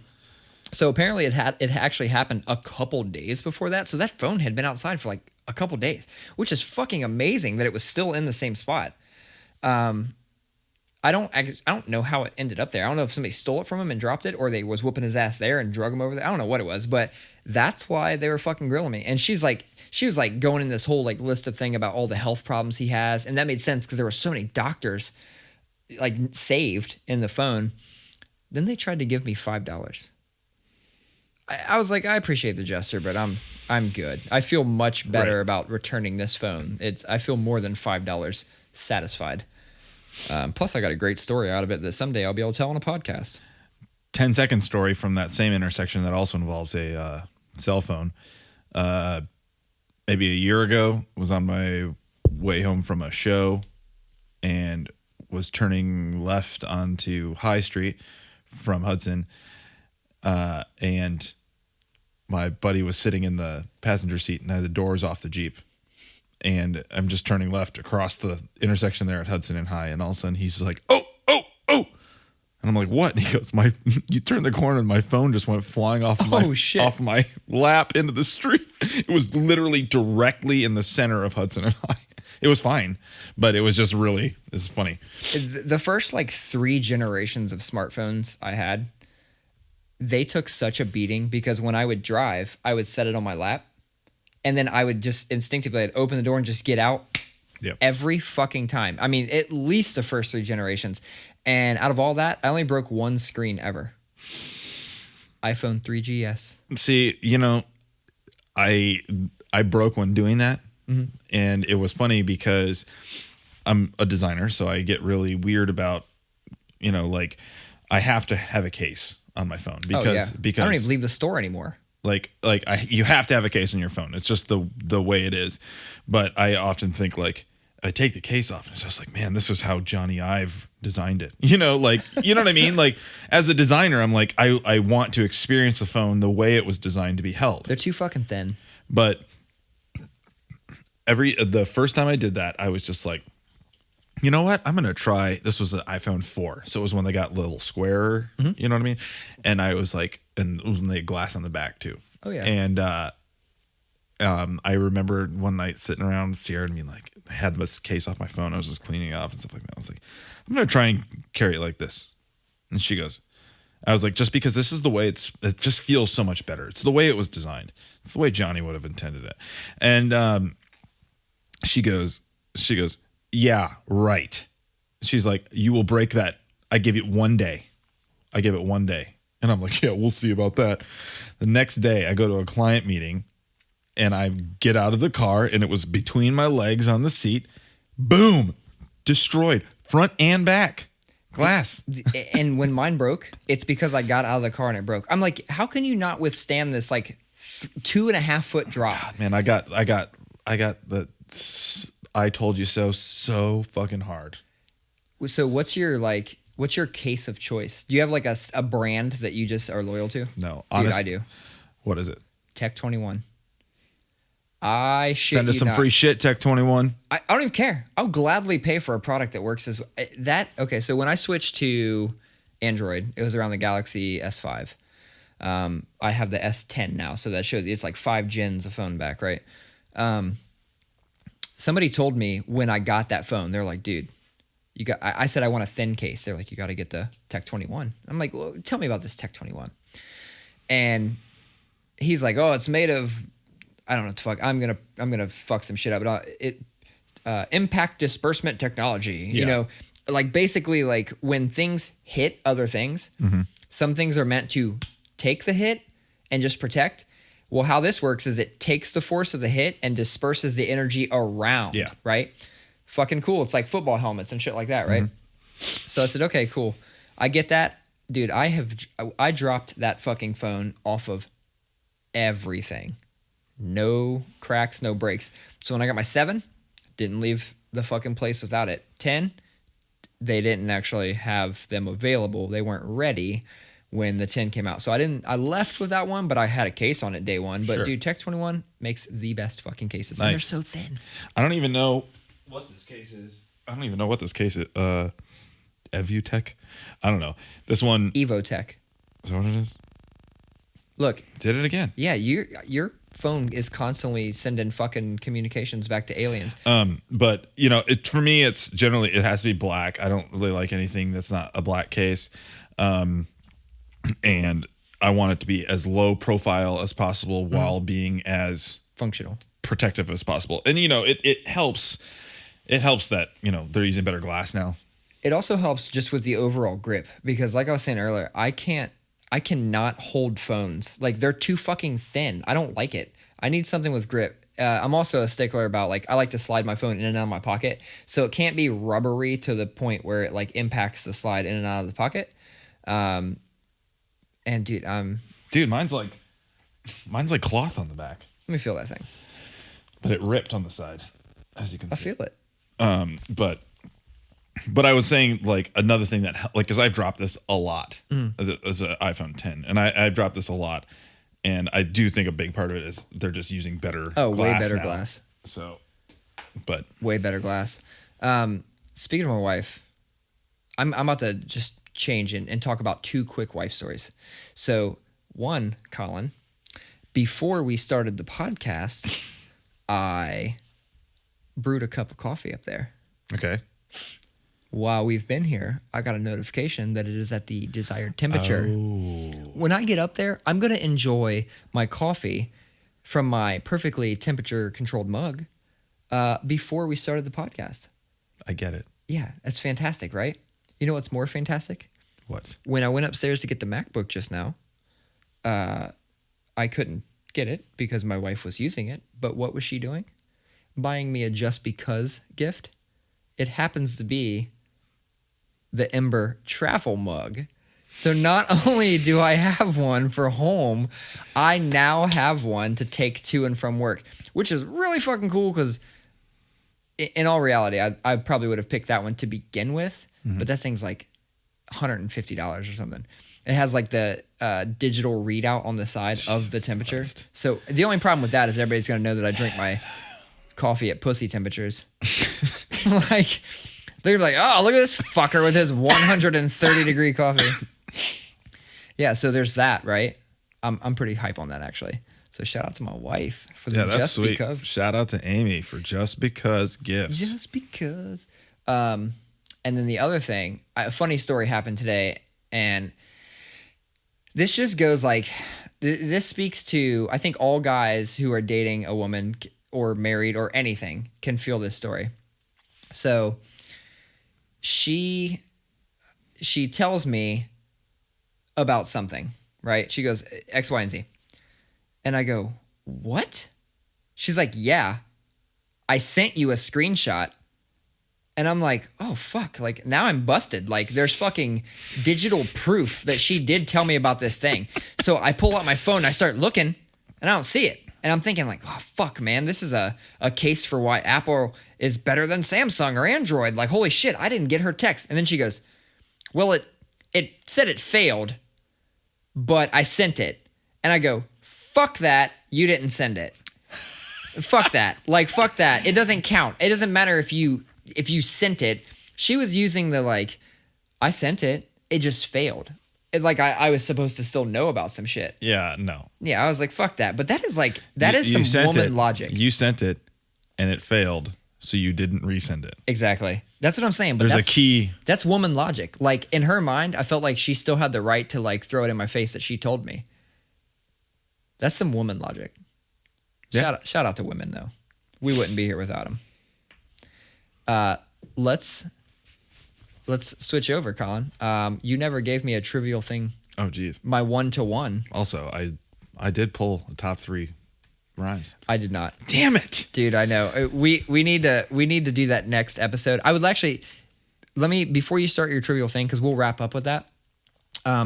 So apparently it actually happened a couple days before that. So that phone had been outside for like a couple days, which is fucking amazing that it was still in the same spot. I don't know how it ended up there. I don't know if somebody stole it from him and dropped it, or they was whooping his ass there and drug him over there. I don't know what it was, but that's why they were fucking grilling me. And she was like going in this whole like list of thing about all the health problems he has, and that made sense because there were so many doctors like saved in the phone. Then they tried to give me $5. I was like, I appreciate the gesture, but I'm good. I feel much better about returning this phone. I feel more than $5 satisfied. Plus, I got a great story out of it that someday I'll be able to tell on a podcast. 10-second story from that same intersection that also involves a cell phone. Maybe a year ago, was on my way home from a show and was turning left onto High Street from Hudson, and my buddy was sitting in the passenger seat and I had the doors off the Jeep. And I'm just turning left across the intersection there at Hudson and High. And all of a sudden he's like, oh. And I'm like, what? And he goes, you turned the corner and my phone just went flying off off my lap into the street. It was literally directly in the center of Hudson and High. It was fine, but it was just it's funny. The first like 3 generations of smartphones I had, they took such a beating because when I would drive, I would set it on my lap. And then I would just instinctively I'd open the door and just get out every fucking time. I mean, at least the first 3 generations. And out of all that, I only broke one screen ever. iPhone 3GS. See, I broke one doing that. Mm-hmm. And it was funny because I'm a designer, so I get really weird about, like I have to have a case on my phone because I don't even leave the store anymore. You have to have a case on your phone. It's just the way it is. But I often think like I take the case off and it's just like, man, this is how Johnny Ive designed it. You know what I mean? Like as a designer, I'm like, I want to experience the phone the way it was designed to be held. They're too fucking thin. But the first time I did that, I was just like, you know what? I'm going to try. This was an iPhone 4. So it was when they got a little square, you know what I mean? And I was like, and it was when they had glass on the back too. Oh yeah. And, I remember one night sitting around Sierra and being like, I had this case off my phone. I was just cleaning it up and stuff like that. I was like, I'm going to try and carry it like this. And she goes, I was like, just because this is the way it just feels so much better. It's the way it was designed. It's the way Johnny would have intended it. And, she goes, yeah, right. She's like, you will break that. I give it 1 day. I give it 1 day. And I'm like, yeah, we'll see about that. The next day I go to a client meeting and I get out of the car and it was between my legs on the seat. Boom. Destroyed. Front and back. Glass. And when mine broke, it's because I got out of the car and it broke. I'm like, how can you not withstand this like 2.5 foot drop? God, man, I got the I told you so fucking hard. So what's your case of choice? Do you have like a brand that you just are loyal to? No, honestly, dude, I do. What is it? Tech 21. Send us some free shit, Tech 21. I don't even care. I'll gladly pay for a product that works as that. Okay, so when I switched to Android, it was around the Galaxy S5. I have the S10 now, so that shows you it's like 5 gens of phone back, right? Somebody told me when I got that phone, they're like, dude, I said I want a thin case. They're like, you got to get the Tech 21. I'm like, well, tell me about this Tech 21. And he's like, oh, it's made of, I don't know what the fuck. I'm gonna fuck some shit up. But impact disbursement technology. Yeah. You know, like basically like when things hit other things, some things are meant to take the hit and just protect. Well, how this works is it takes the force of the hit and disperses the energy around. Yeah. Right. Fucking cool. It's like football helmets and shit like that, right? So I said, okay, cool. I get that, dude. I dropped that fucking phone off of everything. No cracks, no breaks. So when I got my 7, didn't leave the fucking place without it. 10, they didn't actually have them available. They weren't ready when the 10 came out. So I left with that one, but I had a case on it day one. But dude, Tech 21 makes the best fucking cases. Nice. And they're so thin. I don't even know what this case is. Evutech? I don't know. This one. Evotech. Is that what it is? Look. Did it again. Yeah, your phone is constantly sending fucking communications back to aliens. But you know, for me, it's generally, it has to be black. I don't really like anything that's not a black case. And I want it to be as low profile as possible while being as functional, protective as possible. And you know, it helps that, you know, they're using better glass now. It also helps just with the overall grip because like I was saying earlier, I cannot hold phones. Like they're too fucking thin. I don't like it. I need something with grip. I'm also a stickler about like, I like to slide my phone in and out of my pocket. So it can't be rubbery to the point where it like impacts the slide in and out of the pocket. And dude, mine's like cloth on the back. Let me feel that thing. But it ripped on the side, as you can see. I feel it. But I was saying like another thing that like, because I've dropped this a lot as an iPhone 10, and I've dropped this a lot, and I do think a big part of it is they're just using better glass way better now. Glass. So, but way better glass. Speaking of my wife, I'm about to just change and talk about 2 quick wife stories. So one, Collin, before we started the podcast, I brewed a cup of coffee up there. Okay. While we've been here, I got a notification that it is at the desired temperature. Oh. When I get up there, I'm going to enjoy my coffee from my perfectly temperature-controlled mug before we started the podcast. I get it. Yeah, that's fantastic, right? You know what's more fantastic? What? When I went upstairs to get the MacBook just now, I couldn't get it because my wife was using it. But what was she doing? Buying me a just because gift. It happens to be the Ember travel mug. So not only do I have one for home, I now have one to take to and from work, which is really fucking cool because in all reality, I probably would have picked that one to begin with, but that thing's like $150 or something. It has like the digital readout on the side of the temperature. Christ. So the only problem with that is everybody's going to know that I drink my coffee at pussy temperatures. Like, they're like, oh, look at this fucker with his 130 degree coffee. Yeah, so there's that, right? I'm pretty hype on that, actually. So shout out to my wife for the Just sweet. Because. Shout out to Amy for Just Because gifts. Just because. And then the other thing, a funny story happened today, and this just goes like, this speaks to, I think all guys who are dating a woman or married or anything can feel this story. So she tells me about something, right? She goes, X, Y, and Z. And I go, what? She's like, yeah, I sent you a screenshot. And I'm like, oh, fuck. Like, now I'm busted. Like, there's fucking digital proof that she did tell me about this thing. So I pull out my phone, I start looking, and I don't see it. And I'm thinking like, oh, fuck, man, this is a case for why Apple is better than Samsung or Android. Like, holy shit, I didn't get her text. And then she goes, well, it said it failed, but I sent it. And I go, fuck that, you didn't send it. Fuck that. Like, fuck that. It doesn't count. It doesn't matter if you sent it. She was using the like, I sent it, it just failed. Like I was supposed to still know about some shit. Yeah, no. Yeah, I was like, fuck that. But that is like, that is some woman logic. You sent it and it failed, so you didn't resend it. Exactly. That's what I'm saying. But there's a key. That's woman logic. Like in her mind, I felt like she still had the right to like throw it in my face that she told me. That's some woman logic. Yeah. Shout out to women though. We wouldn't be here without them. Let's switch over, Collin. You never gave me a trivial thing. Oh, geez. My 1-to-1. Also, I did pull the top 3 rhymes. I did not. Damn it, dude! I know. We need to do that next episode. I would actually before you start your trivial thing, because we'll wrap up with that.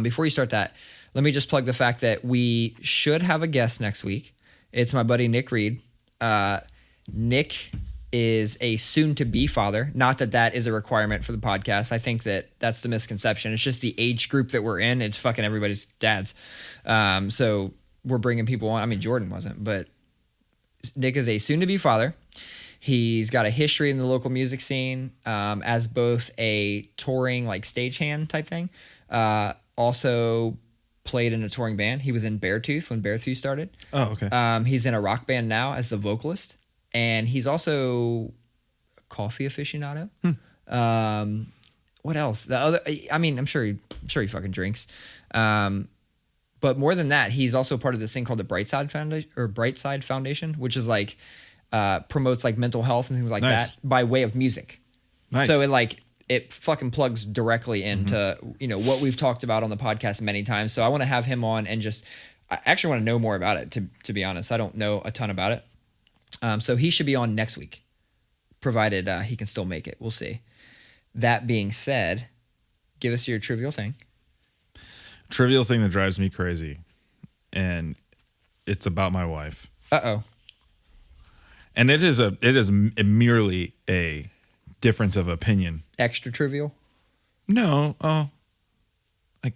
Before you start that, let me just plug the fact that we should have a guest next week. It's my buddy Nick Reed. Nick is a soon-to-be father. Not that is a requirement for the podcast. I think that's the misconception. It's just the age group that we're in. It's fucking everybody's dads. So we're bringing people on. I mean, Jordan wasn't, but Nick is a soon-to-be father. He's got a history in the local music scene as both a touring, like, stagehand type thing. Also played in a touring band. He was in Beartooth when Beartooth started. Oh, okay. He's in a rock band now as the vocalist. And he's also a coffee aficionado. What else? I'm sure he fucking drinks. But more than that, he's also part of this thing called the Brightside Foundation, which is like promotes like mental health and things like that by way of music. Nice. So it fucking plugs directly into what we've talked about on the podcast many times. So I want to have him on and I actually want to know more about it. To be honest, I don't know a ton about it. So he should be on next week, provided he can still make it. We'll see. That being said, give us your trivial thing. Trivial thing that drives me crazy, and it's about my wife. Uh-oh. And it is merely a difference of opinion. Extra trivial? No. Oh, I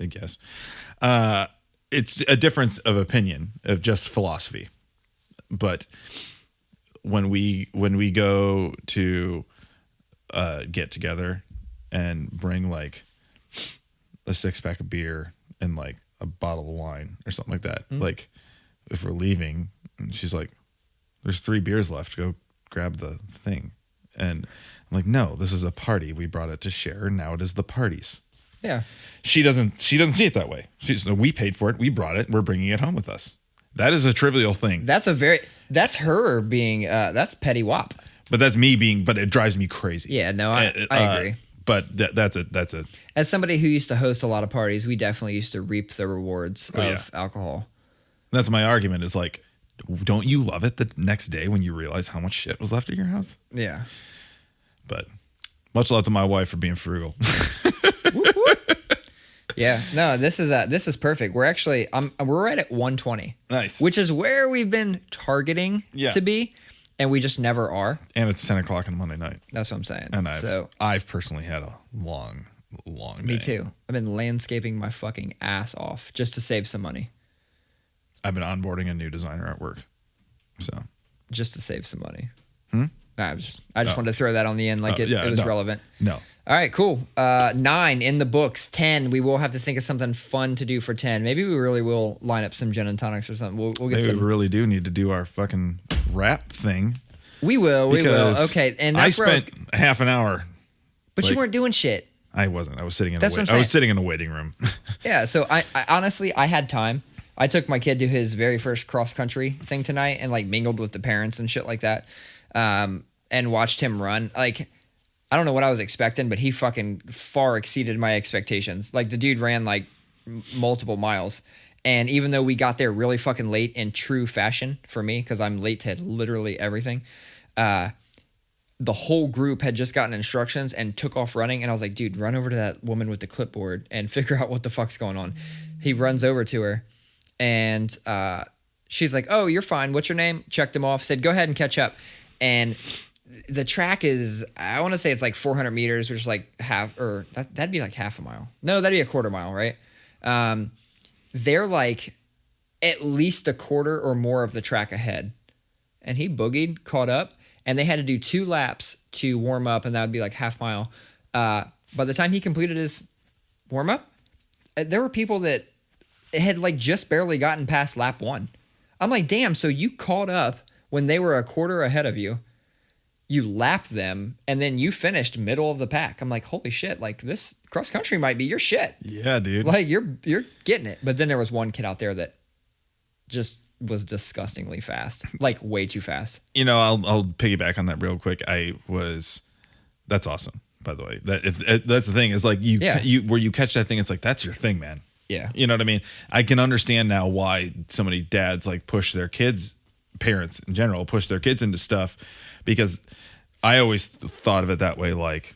guess. It's a difference of opinion, of just philosophy. But when we go to get together and bring like a 6-pack of beer and like a bottle of wine or something like that, like if we're leaving, and she's like, "There's 3 beers left. Go grab the thing." And I'm like, "No, this is a party. We brought it to share. Now it is the party's." Yeah. She doesn't see it that way. We paid for it. We brought it. We're bringing it home with us. That is a trivial thing. That's her being, that's petty wop. But that's me being, but it drives me crazy. Yeah, no, I agree. But that's a. As somebody who used to host a lot of parties, we definitely used to reap the rewards of alcohol. That's my argument is like, don't you love it the next day when you realize how much shit was left at your house? Yeah. But much love to my wife for being frugal. Whoop, whoop. Yeah, no, this is perfect. We're actually we're right at 120. Nice. Which is where we've been targeting to be, and we just never are. And it's 10 o'clock on Monday night. That's what I'm saying. And I've personally had a long day. Me too. I've been landscaping my fucking ass off just to save some money. I've been onboarding a new designer at work. So just to save some money. I just wanted to throw that on the end like it was relevant. No. All right, cool. 9 in the books. 10. We will have to think of something fun to do for 10. Maybe we really will line up some gin and tonics or something. We'll get Maybe we really do need to do our fucking rap thing. We will. Okay, and that's I spent half an hour. But you weren't doing shit. I wasn't. I was sitting in a waiting room. Yeah. So I honestly I had time. I took my kid to his very first cross country thing tonight and like mingled with the parents and shit like that, and watched him run. Like, I don't know what I was expecting, but he fucking far exceeded my expectations. Like, the dude ran like multiple miles. And even though we got there really fucking late in true fashion for me, because I'm late to literally everything, the whole group had just gotten instructions and took off running. And I was like, dude, run over to that woman with the clipboard and figure out what the fuck's going on. He runs over to her and she's like, oh, you're fine. What's your name? Checked him off. Said, go ahead and catch up. And the track is, I want to say it's like 400 meters, which is like that'd be like half a mile. No, that'd be a quarter mile, right? They're like at least a quarter or more of the track ahead. And he boogied, caught up, and they had to do 2 laps to warm up, and that would be like half mile. By the time he completed his warm up, there were people that had like just barely gotten past lap 1. I'm like, damn, so you caught up when they were a quarter ahead of you. You lapped them, and then you finished middle of the pack. I'm like, holy shit, like this cross country might be your shit. Yeah, dude. Like you're getting it. But then there was one kid out there that just was disgustingly fast, like way too fast. You know, I'll piggyback on that real quick. That's awesome, by the way. That's the thing is like you where you catch that thing, it's like, that's your thing, man. Yeah. You know what I mean? I can understand now why so many dads like push their kids, parents in general, push their kids into stuff, because I always thought of it that way, like,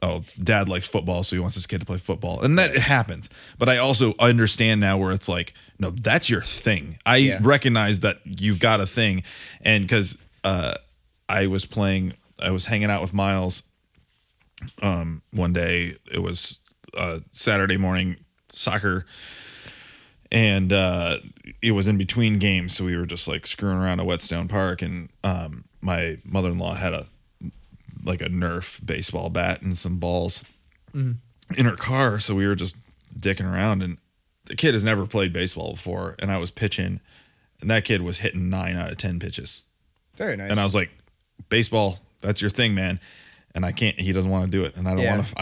oh, dad likes football, so he wants his kid to play football. And that happens. But I also understand now where it's like, no, that's your thing. I recognize that you've got a thing. And because I was hanging out with Miles one day. It was Saturday morning soccer. And it was in between games, so we were just like screwing around at Whetstone Park, and my mother-in-law had a Nerf baseball bat and some balls in her car, so we were just dicking around, and the kid has never played baseball before, and I was pitching, and that kid was hitting 9 out of 10 pitches. Very nice. And I was like, baseball, that's your thing, man. And he doesn't want to do it, and I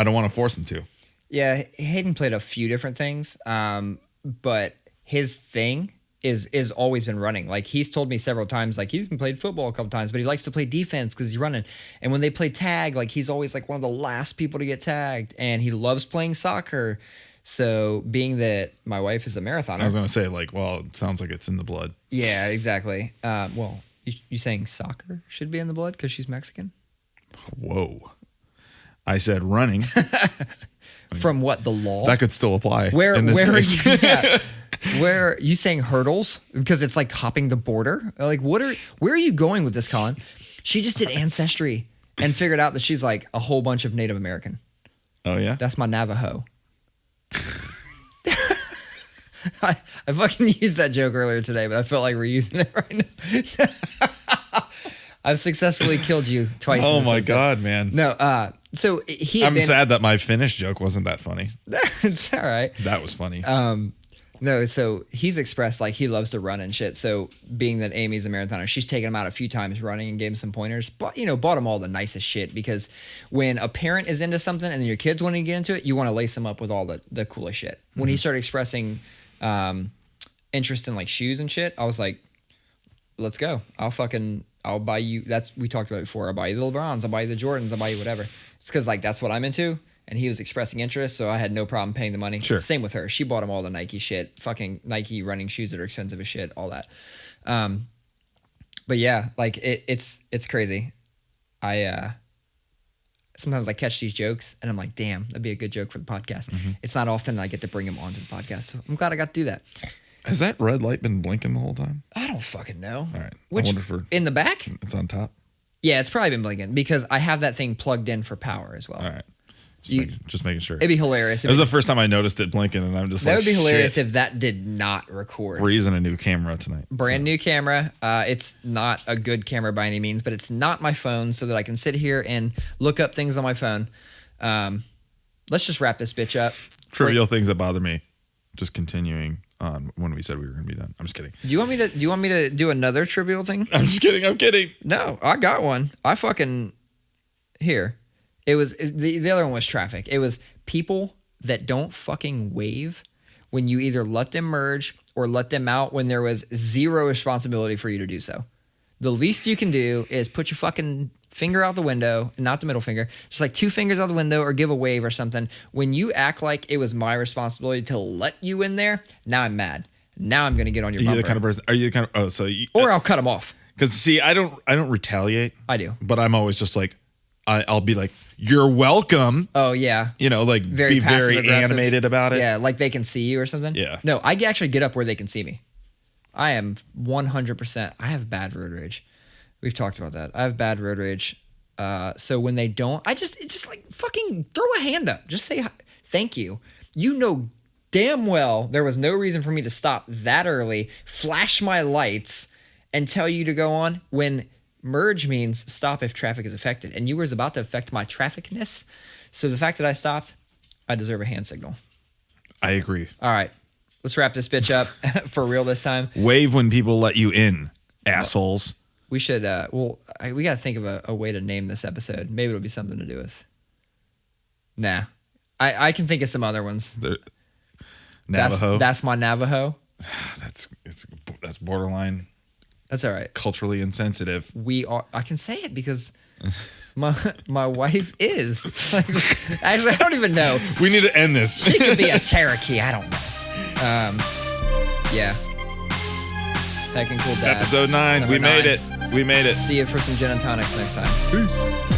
don't want to force him to. Yeah, Hayden played a few different things. But his thing is always been running. Like, he's told me several times, like, he's been played football a couple times, but he likes to play defense because he's running. And when they play tag, like, he's always like one of the last people to get tagged. And he loves playing soccer. So being that my wife is a marathoner, I was gonna say, like, well, it sounds like it's in the blood. Yeah, exactly. Well, you saying soccer should be in the blood because she's Mexican? Whoa. I said running. From what, the law? That could still apply. Where are you saying hurdles? Because it's like hopping the border? Like, where are you going with this, Collin? She just did Ancestry and figured out that she's like a whole bunch of Native American. Oh, yeah? That's my Navajo. I fucking used that joke earlier today, but I felt like we're using it right now. I've successfully killed you twice. Oh my God, man. No, so I'm sad that my Finnish joke wasn't that funny. It's all right. That was funny. No, so he's expressed like he loves to run and shit. So being that Amy's a marathoner, she's taken him out a few times running and gave him some pointers, but bought him all the nicest shit, because when a parent is into something and your kids want to get into it, you want to lace them up with all the coolest shit. When he started expressing interest in like shoes and shit, I was like, let's go. I'll buy you. We talked about it before. I'll buy you the LeBrons. I'll buy you the Jordans. I'll buy you whatever. It's because like that's what I'm into. And he was expressing interest, so I had no problem paying the money. Sure. Same with her. She bought him all the Nike shit, fucking Nike running shoes that are expensive as shit, all that. But yeah, like it's crazy. I sometimes I catch these jokes and I'm like, damn, that'd be a good joke for the podcast. It's not often I get to bring them onto the podcast. So I'm glad I got to do that. Has that red light been blinking the whole time? I don't fucking know. All right. Which, I wonder if in the back? it's on top. Yeah, it's probably been blinking because I have that thing plugged in for power as well. All right. Just making sure. It'd be hilarious. It was the first time I noticed it blinking, and I'm just that like, would be hilarious shit. if that did not record. We're using a new camera tonight. Brand new camera. It's not a good camera by any means, but it's not my phone, so that I can sit here and look up things on my phone. Let's just wrap this bitch up. Trivial things that bother me. Just continuing on when we said we were going to be done. I'm just kidding. Do you want me to do another trivial thing? I'm just kidding. I'm kidding. No, I got one. Here. It was the other one was traffic. It was people that don't fucking wave when you either let them merge or let them out when there was zero responsibility for you to do so. The least you can do is put your fucking finger out the window, not the middle finger, just like 2 fingers out the window or give a wave or something. When you act like it was my responsibility to let you in there, now I'm mad. Now I'm going to get on your bumper. Are you the kind of person? Are you the kind of or I'll cut them off. Because see, I don't retaliate. I do, but I'm always just like, I'll be like, "You're welcome." Oh yeah, like be very animated about it. Yeah, like they can see you or something. Yeah. No, I actually get up where they can see me. I am 100%. I have bad road rage. We've talked about that. I have bad road rage. So when they don't, it's just like fucking throw a hand up. Just say thank you. You know damn well there was no reason for me to stop that early, flash my lights, and tell you to go on when merge means stop if traffic is affected. And you was about to affect my trafficness. So the fact that I stopped, I deserve a hand signal. I agree. All right. Let's wrap this bitch up for real this time. Wave when people let you in, assholes. We should, we got to think of a way to name this episode. Maybe it'll be something to do with. Nah. I can think of some other ones. Navajo. That's my Navajo. That's borderline. That's all right. Culturally insensitive. I can say it because my wife is. Actually, I don't even know. We need to end this. She could be a Cherokee. I don't know. Yeah. Heckin Cool Dads. Episode 9. We made it. We made it. See you for some gin and tonics next time. Peace.